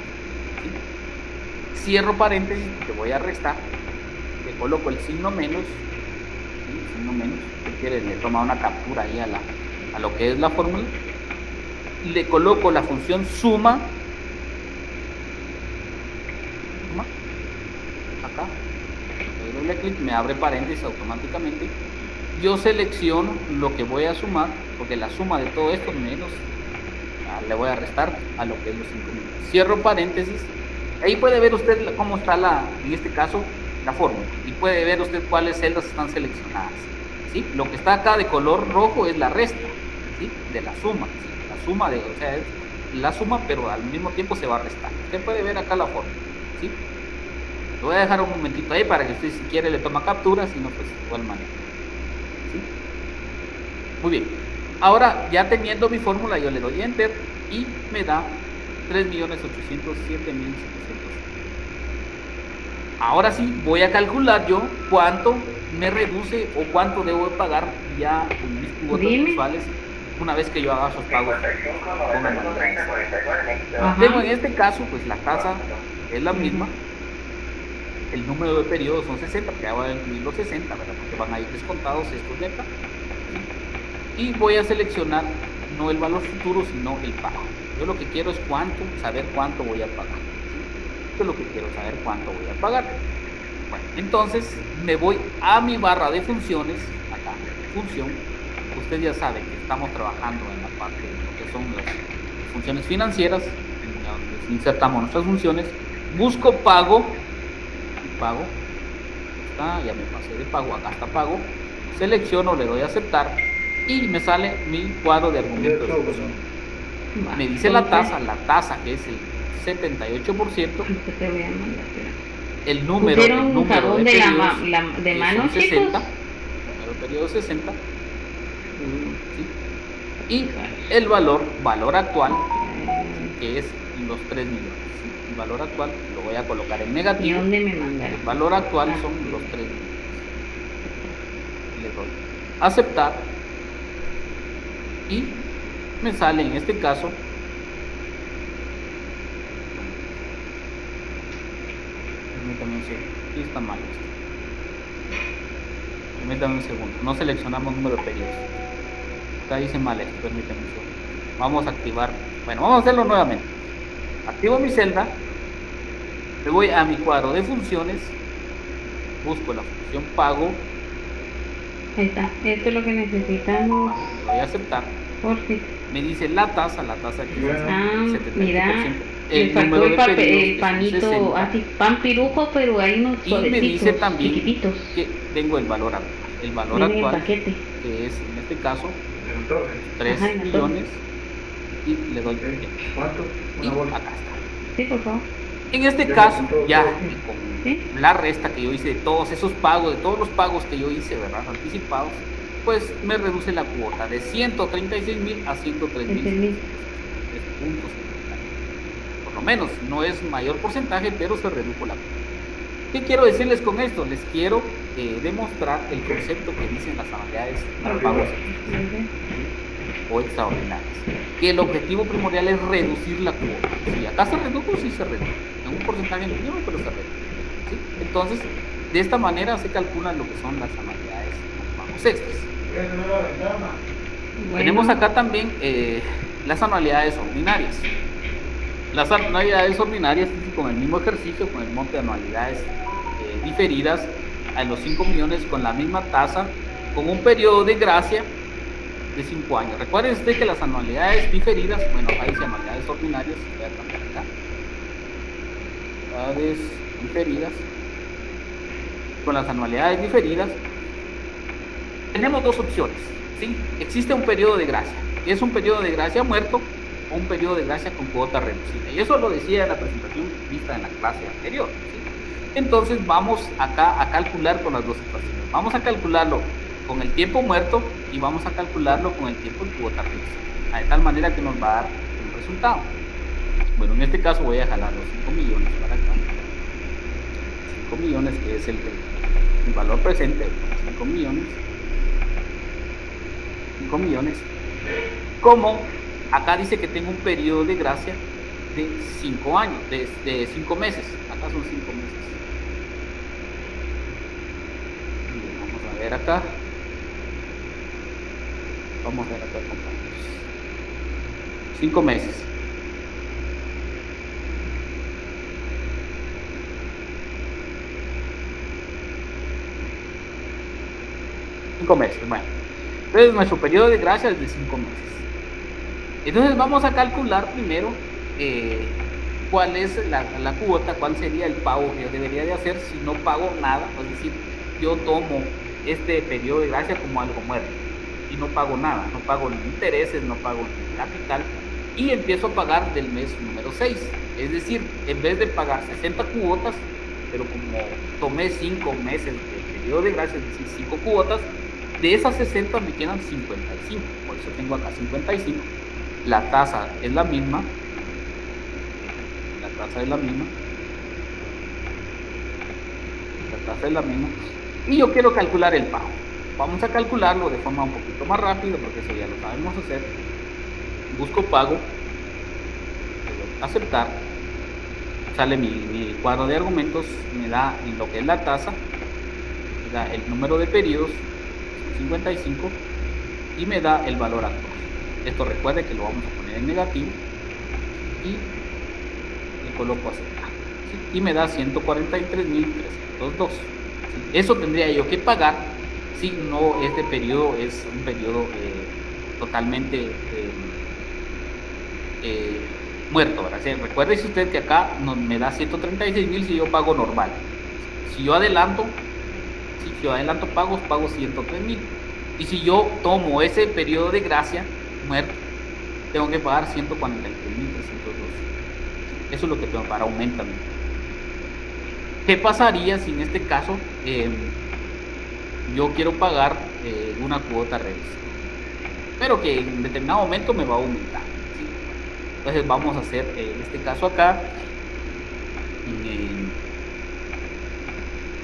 ¿sí? Cierro paréntesis, porque voy a restar, le coloco el signo menos, ¿sí? El signo menos, si quiere, le toma una captura ahí a lo que es la fórmula, le coloco la función suma, acá, le doy doble clic, me abre paréntesis automáticamente. Yo selecciono lo que voy a sumar, porque la suma de todo esto menos le voy a restar a lo que es los 5 millones. Cierro paréntesis. Ahí puede ver usted cómo está en este caso, la fórmula. Y puede ver usted cuáles celdas están seleccionadas, ¿sí? Lo que está acá de color rojo es la resta, ¿sí? De la suma, ¿sí? La suma o sea, es la suma, pero al mismo tiempo se va a restar. Usted puede ver acá la fórmula, ¿sí? Lo voy a dejar un momentito ahí para que usted, si quiere, le toma captura, si no, pues de igual manera. ¿Sí? Muy bien. Ahora, ya teniendo mi fórmula, yo le doy Enter y me da 3.807.700. Ahora sí, voy a calcular yo cuánto me reduce o cuánto debo de pagar ya en mis cuotas mensuales una vez que yo haga esos pagos. Tengo en este caso, pues la tasa es la misma. El número de periodos son 60, porque ya voy a incluir los 60, ¿verdad? Porque van a ir descontados estos de acá. Y voy a seleccionar no el valor futuro, sino el pago. Yo lo que quiero es saber cuánto voy a pagar. ¿Sí? Yo lo que quiero es saber cuánto voy a pagar. Bueno, entonces me voy a mi barra de funciones, acá, función. Usted ya sabe que estamos trabajando en la parte de lo que son las funciones financieras, donde insertamos nuestras funciones. Busco pago. Pago, está, ya me pasé de pago, acá está pago, selecciono, le doy a aceptar y me sale mi cuadro de argumentos. Me dice la tasa que es el 78%, el número de periodos, de mano, son 60, el número de periodos 60, ¿sí? Y el valor actual, que es los 3 millones. El valor actual lo voy a colocar en negativo. ¿Y dónde me mandaron? El valor actual son los 3 millones. Le doy aceptar y me sale en este caso permítame un segundo, aquí está mal esto. Permítame un segundo, no seleccionamos número de periodos, acá dice mal esto, permítame un segundo. Vamos a activar, bueno, vamos a hacerlo nuevamente. Activo mi celda, me voy a mi cuadro de funciones, busco la función pago. Ahí está, esto es lo que necesitamos. Le doy a aceptar. Me dice la tasa que es el 78%. Mira, el faltó número de periodos, el panito, así, pan pirujo, pero hay unos y me dice también chiquititos. Que tengo el valor actual. El valor actual, que es en este caso 3 millones. Y le doy ¿cuánto? Y acá está. Sí, por favor. En este caso, ya con la resta que yo hice de todos esos pagos, de todos los pagos que yo hice, ¿verdad? Anticipados, pues me reduce la cuota de 136.000 a 103.000 puntos. Por lo menos, no es mayor porcentaje, pero se redujo la cuota. ¿Qué quiero decirles con esto? Les quiero demostrar el concepto que dicen las anualidades para pagos o extraordinarias. Que el objetivo primordial es reducir la cuota. Si acá se redujo, sí se redujo. En un porcentaje mínimo, pero se redujo. ¿Sí? Entonces, de esta manera se calculan lo que son las anualidades por pagos extras. Bueno. Tenemos acá también las anualidades ordinarias. Las anualidades ordinarias, con el mismo ejercicio, con el monte de anualidades diferidas a los 5 millones con la misma tasa, con un periodo de gracia de 5 años. Recuerden usted que las anualidades diferidas, bueno, ahí se anualidades ordinarias, voy a cambiar acá. Anualidades diferidas. Con las anualidades diferidas tenemos dos opciones, ¿sí? Existe un periodo de gracia, que es un periodo de gracia muerto o un periodo de gracia con cuota reducida. Y eso lo decía en la presentación vista en la clase anterior, ¿sí? Entonces vamos acá a calcular con las dos situaciones. Vamos a calcularlo con el tiempo muerto y vamos a calcularlo con el tiempo en cuota reducida, de tal manera que nos va a dar un resultado. Bueno, en este caso voy a jalar los 5 millones para acá. 5 5 millones, que es el valor presente, 5 millones. 5 millones. Como acá dice que tengo un periodo de gracia de 5 años, de 5 meses. Acá son 5 meses. Bien, vamos a ver acá. Vamos a ver acá, compañeros. 5 meses. Bueno, entonces nuestro periodo de gracia es de 5 meses. Entonces vamos a calcular primero cuál es la cuota, cuál sería el pago que yo debería de hacer si no pago nada. Es decir, yo tomo este periodo de gracia como algo muerto y no pago nada, no pago ni intereses, no pago ni capital, y empiezo a pagar del mes número 6. Es decir, en vez de pagar 60 cuotas, pero como tomé 5 meses de periodo de gracia, es decir, 5 cuotas, de esas 60 me quedan 55, por eso tengo acá 55. La tasa es la misma. La tasa es la misma. La tasa es la misma. Y yo quiero calcular el pago. Vamos a calcularlo de forma un poquito más rápida, porque eso ya lo sabemos hacer. Busco pago. Aceptar. Sale mi cuadro de argumentos. Me da lo que es la tasa. Me da el número de periodos. 55. Y me da el valor actual. Esto recuerde que lo vamos a poner en negativo y le coloco aceptar, ¿sí? Y me da 143.302, ¿sí? Eso tendría yo que pagar si no, este periodo es un periodo totalmente muerto, ¿verdad? ¿Sí? Recuerde usted que acá me da 136.000 si yo pago normal. Si yo adelanto, pagos, pago 103.000. Y si yo tomo ese periodo de gracia muerto, tengo que pagar 143.302. Eso es lo que tengo que pagar, aumenta. ¿Qué pasaría si en este caso yo quiero pagar una cuota reducida, pero que en determinado momento me va a aumentar, ¿sí? Entonces vamos a hacer en este caso acá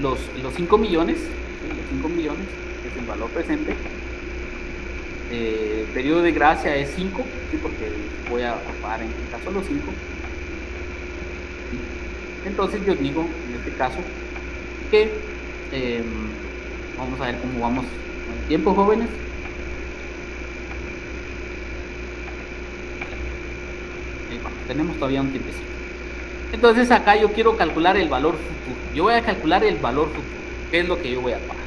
los 5 millones, ¿sí? Los 5 millones es el valor presente. Periodo de gracia es 5, ¿sí? Porque voy a pagar en este caso los 5. ¿Sí? Entonces yo digo en este caso que vamos a ver cómo vamos con el tiempo, jóvenes. Tenemos todavía un tiempecito. Entonces acá yo quiero calcular el valor futuro. Yo voy a calcular el valor futuro. ¿Qué es lo que yo voy a pagar?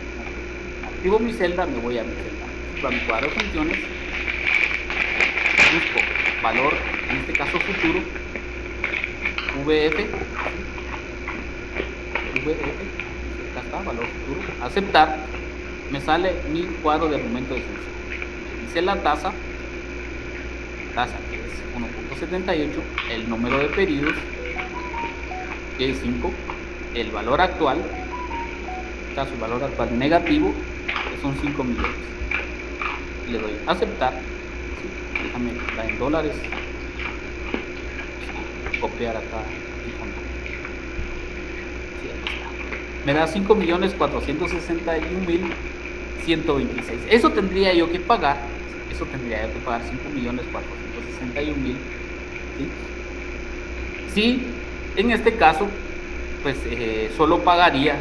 Activo mi celda, me voy a mi celda. Para mi cuadro de funciones, busco valor, en este caso futuro, VF, acá está, valor futuro, aceptar, me sale mi cuadro de argumento de función. Me dice la tasa que es 1.78, el número de periodos, que es 5, el valor actual, en este caso el valor actual negativo, que son 5 millones. Le doy a aceptar, ¿sí? Déjame dar en dólares, ¿sí? Copiar acá y poner, ¿sí? Ahí está. Me da 5.461.126. Eso tendría yo que pagar, ¿sí? 5.461.000, ¿sí? Si en este caso pues solo pagaría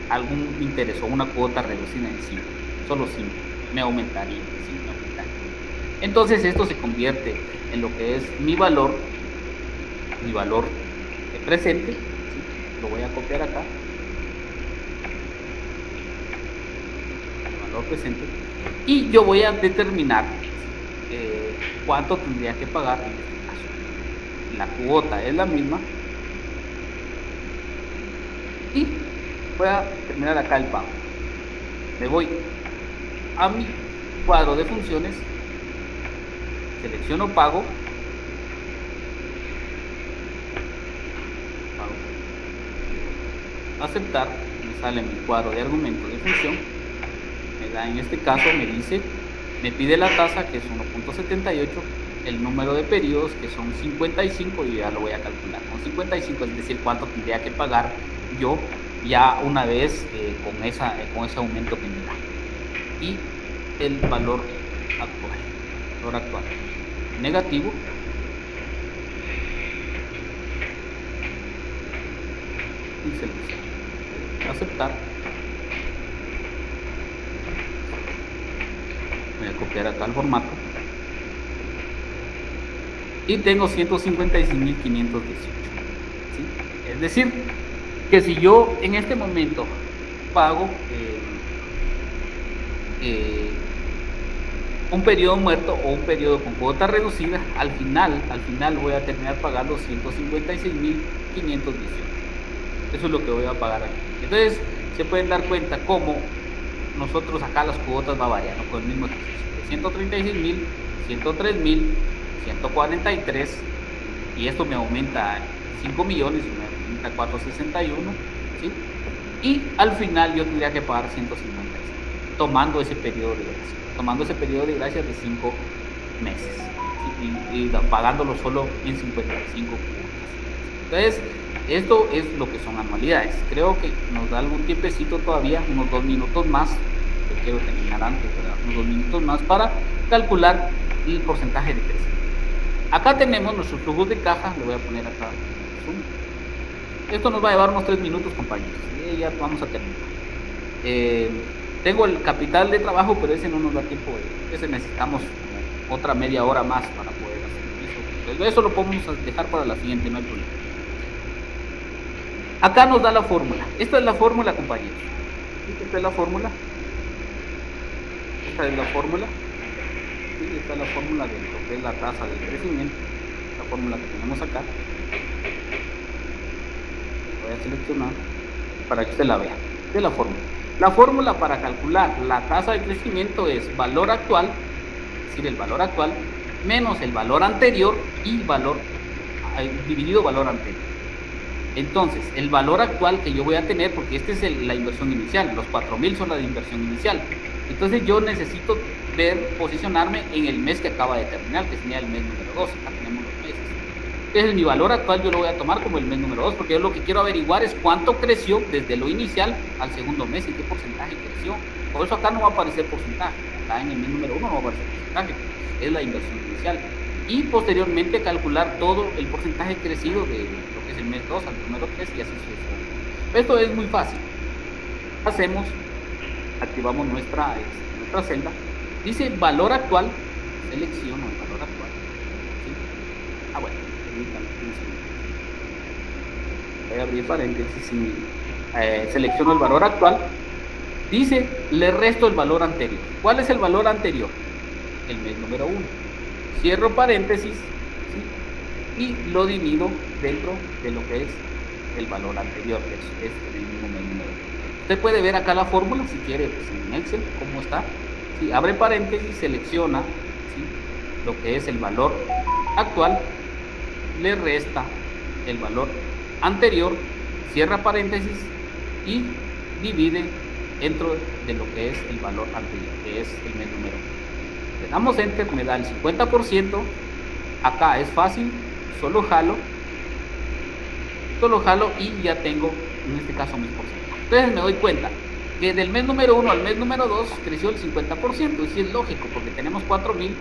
algún interés o una cuota reducida en 5, solo 5, me aumentaría. Entonces esto se convierte en lo que es mi valor presente, ¿sí? Lo voy a copiar acá, el valor presente, y yo voy a determinar cuánto tendría que pagar en este caso. La cuota es la misma y voy a terminar acá el pago. Me voy a mi cuadro de funciones, selecciono pago, aceptar, me sale mi cuadro de argumento de función, me da en este caso, me pide la tasa que es 1.78, el número de periodos que son 55 y ya lo voy a calcular con 55, es decir, cuánto tendría que pagar yo ya una vez con ese aumento que me da. Y el valor actual negativo, y selecciono aceptar. Voy a copiar acá el formato y tengo 156.518, ¿sí? Es decir, que si yo en este momento pago un periodo muerto o un periodo con cuota reducida, al final voy a terminar pagando 156.518. Eso es lo que voy a pagar aquí. Entonces se pueden dar cuenta cómo nosotros acá las cuotas va variando con el mismo ejercicio, de 136.000, 103.000, 143, y esto me aumenta 5 millones, me aumenta 461, ¿sí? Y al final yo tendría que pagar 156, tomando ese periodo de gracia, de 5 meses, ¿sí? y pagándolo solo en 55 cuotas. Entonces, esto es lo que son anualidades. Creo que nos da algún tiempecito todavía, unos 2 minutos más. Yo quiero terminar antes, ¿verdad? Unos 2 minutos más para calcular el porcentaje de crecimiento. Acá tenemos nuestros flujos de caja. Le voy a poner acá zoom. Esto nos va a llevar unos 3 minutos, compañeros. Y ya vamos a terminar. Tengo el capital de trabajo, pero ese no nos da tiempo. Ese necesitamos otra media hora más para poder hacer eso. Eso lo podemos dejar para la siguiente, no hay problema. Acá nos da la fórmula. Esta es la fórmula, compañeros. Esta es la fórmula. Esta es la fórmula. Sí, esta es la fórmula de lo que es la tasa de crecimiento. La fórmula que tenemos acá. Voy a seleccionar para que usted la vea. Esta es la fórmula. La fórmula para calcular la tasa de crecimiento es valor actual, es decir, el valor actual, menos el valor anterior y dividido valor anterior. Entonces, el valor actual que yo voy a tener, porque esta es la inversión inicial, los 4.000 son la de inversión inicial. Entonces yo necesito posicionarme en el mes que acaba de terminar, que sería el mes número 2. Acá tenemos los meses. Entonces mi valor actual yo lo voy a tomar como el mes número 2, porque yo lo que quiero averiguar es cuánto creció desde lo inicial al segundo mes y qué porcentaje creció. Por eso acá no va a aparecer porcentaje. Acá en el mes número 1 no va a aparecer porcentaje, es la inversión inicial. Y posteriormente calcular todo el porcentaje crecido de lo que es el mes 2 al número 3 y así sucesivamente. Esto es muy fácil. Activamos nuestra celda. Dice valor actual. Selecciono el valor actual. ¿Sí? Bueno, voy a abrir paréntesis y selecciono el valor actual. Dice, le resto el valor anterior. ¿Cuál es el valor anterior? El mes número 1. Cierro paréntesis, ¿sí? Y lo divido dentro de lo que es el valor anterior, que es el mismo mes número 1. Usted puede ver acá la fórmula, si quiere, pues en Excel, cómo está. ¿Sí? Abre paréntesis, selecciona, ¿sí?, lo que es el valor actual, le resta el valor anterior, cierra paréntesis y divide dentro de lo que es el valor anterior, que es el mes número 1. Le damos enter, me da el 50%. Acá es fácil, solo jalo y ya tengo en este caso mis porcentajes. Entonces me doy cuenta que del mes número 1 al mes número 2 creció el 50%, y sí es lógico porque tenemos 4.000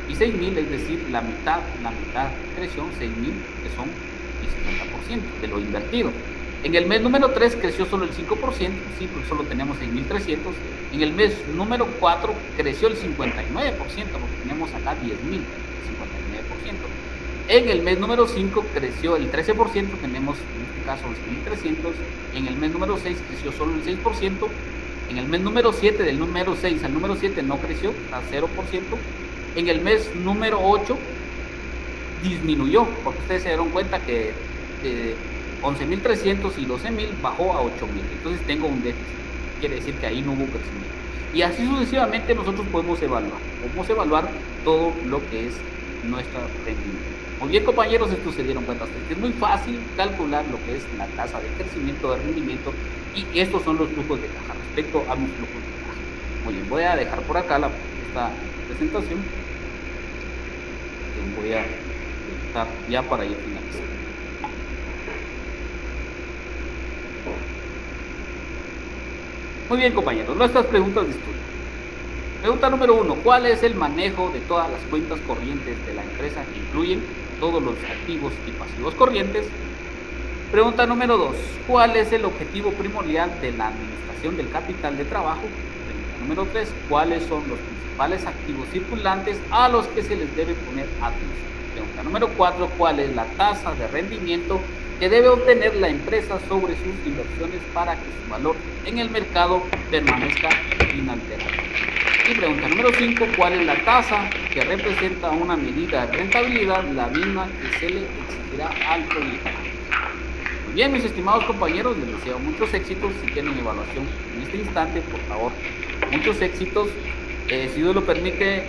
y 6.000, es decir, la mitad creció, 6.000, que son el 50% de lo invertido. En el mes número 3 creció solo el 5%, sí, porque solo tenemos 6.300. En el mes número 4 creció el 59%, porque tenemos acá 10.000, 59%. En el mes número 5 creció el 13%, tenemos en este caso 11.300. En el mes número 6 creció solo el 6%. En el mes número 7, del número 6 al número 7 no creció, está 0%. En el mes número 8 disminuyó, porque ustedes se dieron cuenta que 11.300 y 12.000 bajó a 8.000, entonces tengo un déficit, quiere decir que ahí no hubo crecimiento. Y así sucesivamente nosotros podemos evaluar todo lo que es nuestro rendimiento. Muy bien, compañeros, esto se dieron cuenta ustedes que es muy fácil calcular lo que es la tasa de crecimiento, de rendimiento, y estos son los flujos de caja respecto a mis flujos de caja. Muy bien, voy a dejar por acá esta presentación, que voy a editar ya para ir finalizando. Muy bien, compañeros, nuestras preguntas de estudio. Pregunta número 1. ¿Cuál es el manejo de todas las cuentas corrientes de la empresa que incluyen todos los activos y pasivos corrientes? Pregunta número 2. ¿Cuál es el objetivo primordial de la administración del capital de trabajo? Pregunta número 3. ¿Cuáles son los principales activos circulantes a los que se les debe poner atención? Pregunta número 4. ¿Cuál es la tasa de rendimiento que debe obtener la empresa sobre sus inversiones para que su valor en el mercado permanezca inalterado? Y pregunta número 5. ¿Cuál es la tasa que representa una medida de rentabilidad, la misma que se le exigirá al proyecto? Muy bien, mis estimados compañeros, les deseo muchos éxitos. Si tienen evaluación en este instante, por favor, muchos éxitos. Si Dios lo permite,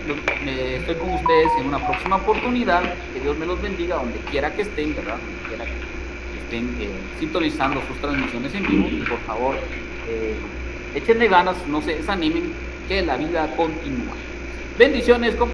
estoy con ustedes en una próxima oportunidad. Que Dios me los bendiga donde quiera que estén, ¿verdad? Donde quiera que estén sintonizando sus transmisiones en vivo. Y por favor, échenle ganas, no se desanimen, que la vida continúa. Bendiciones, compañeros.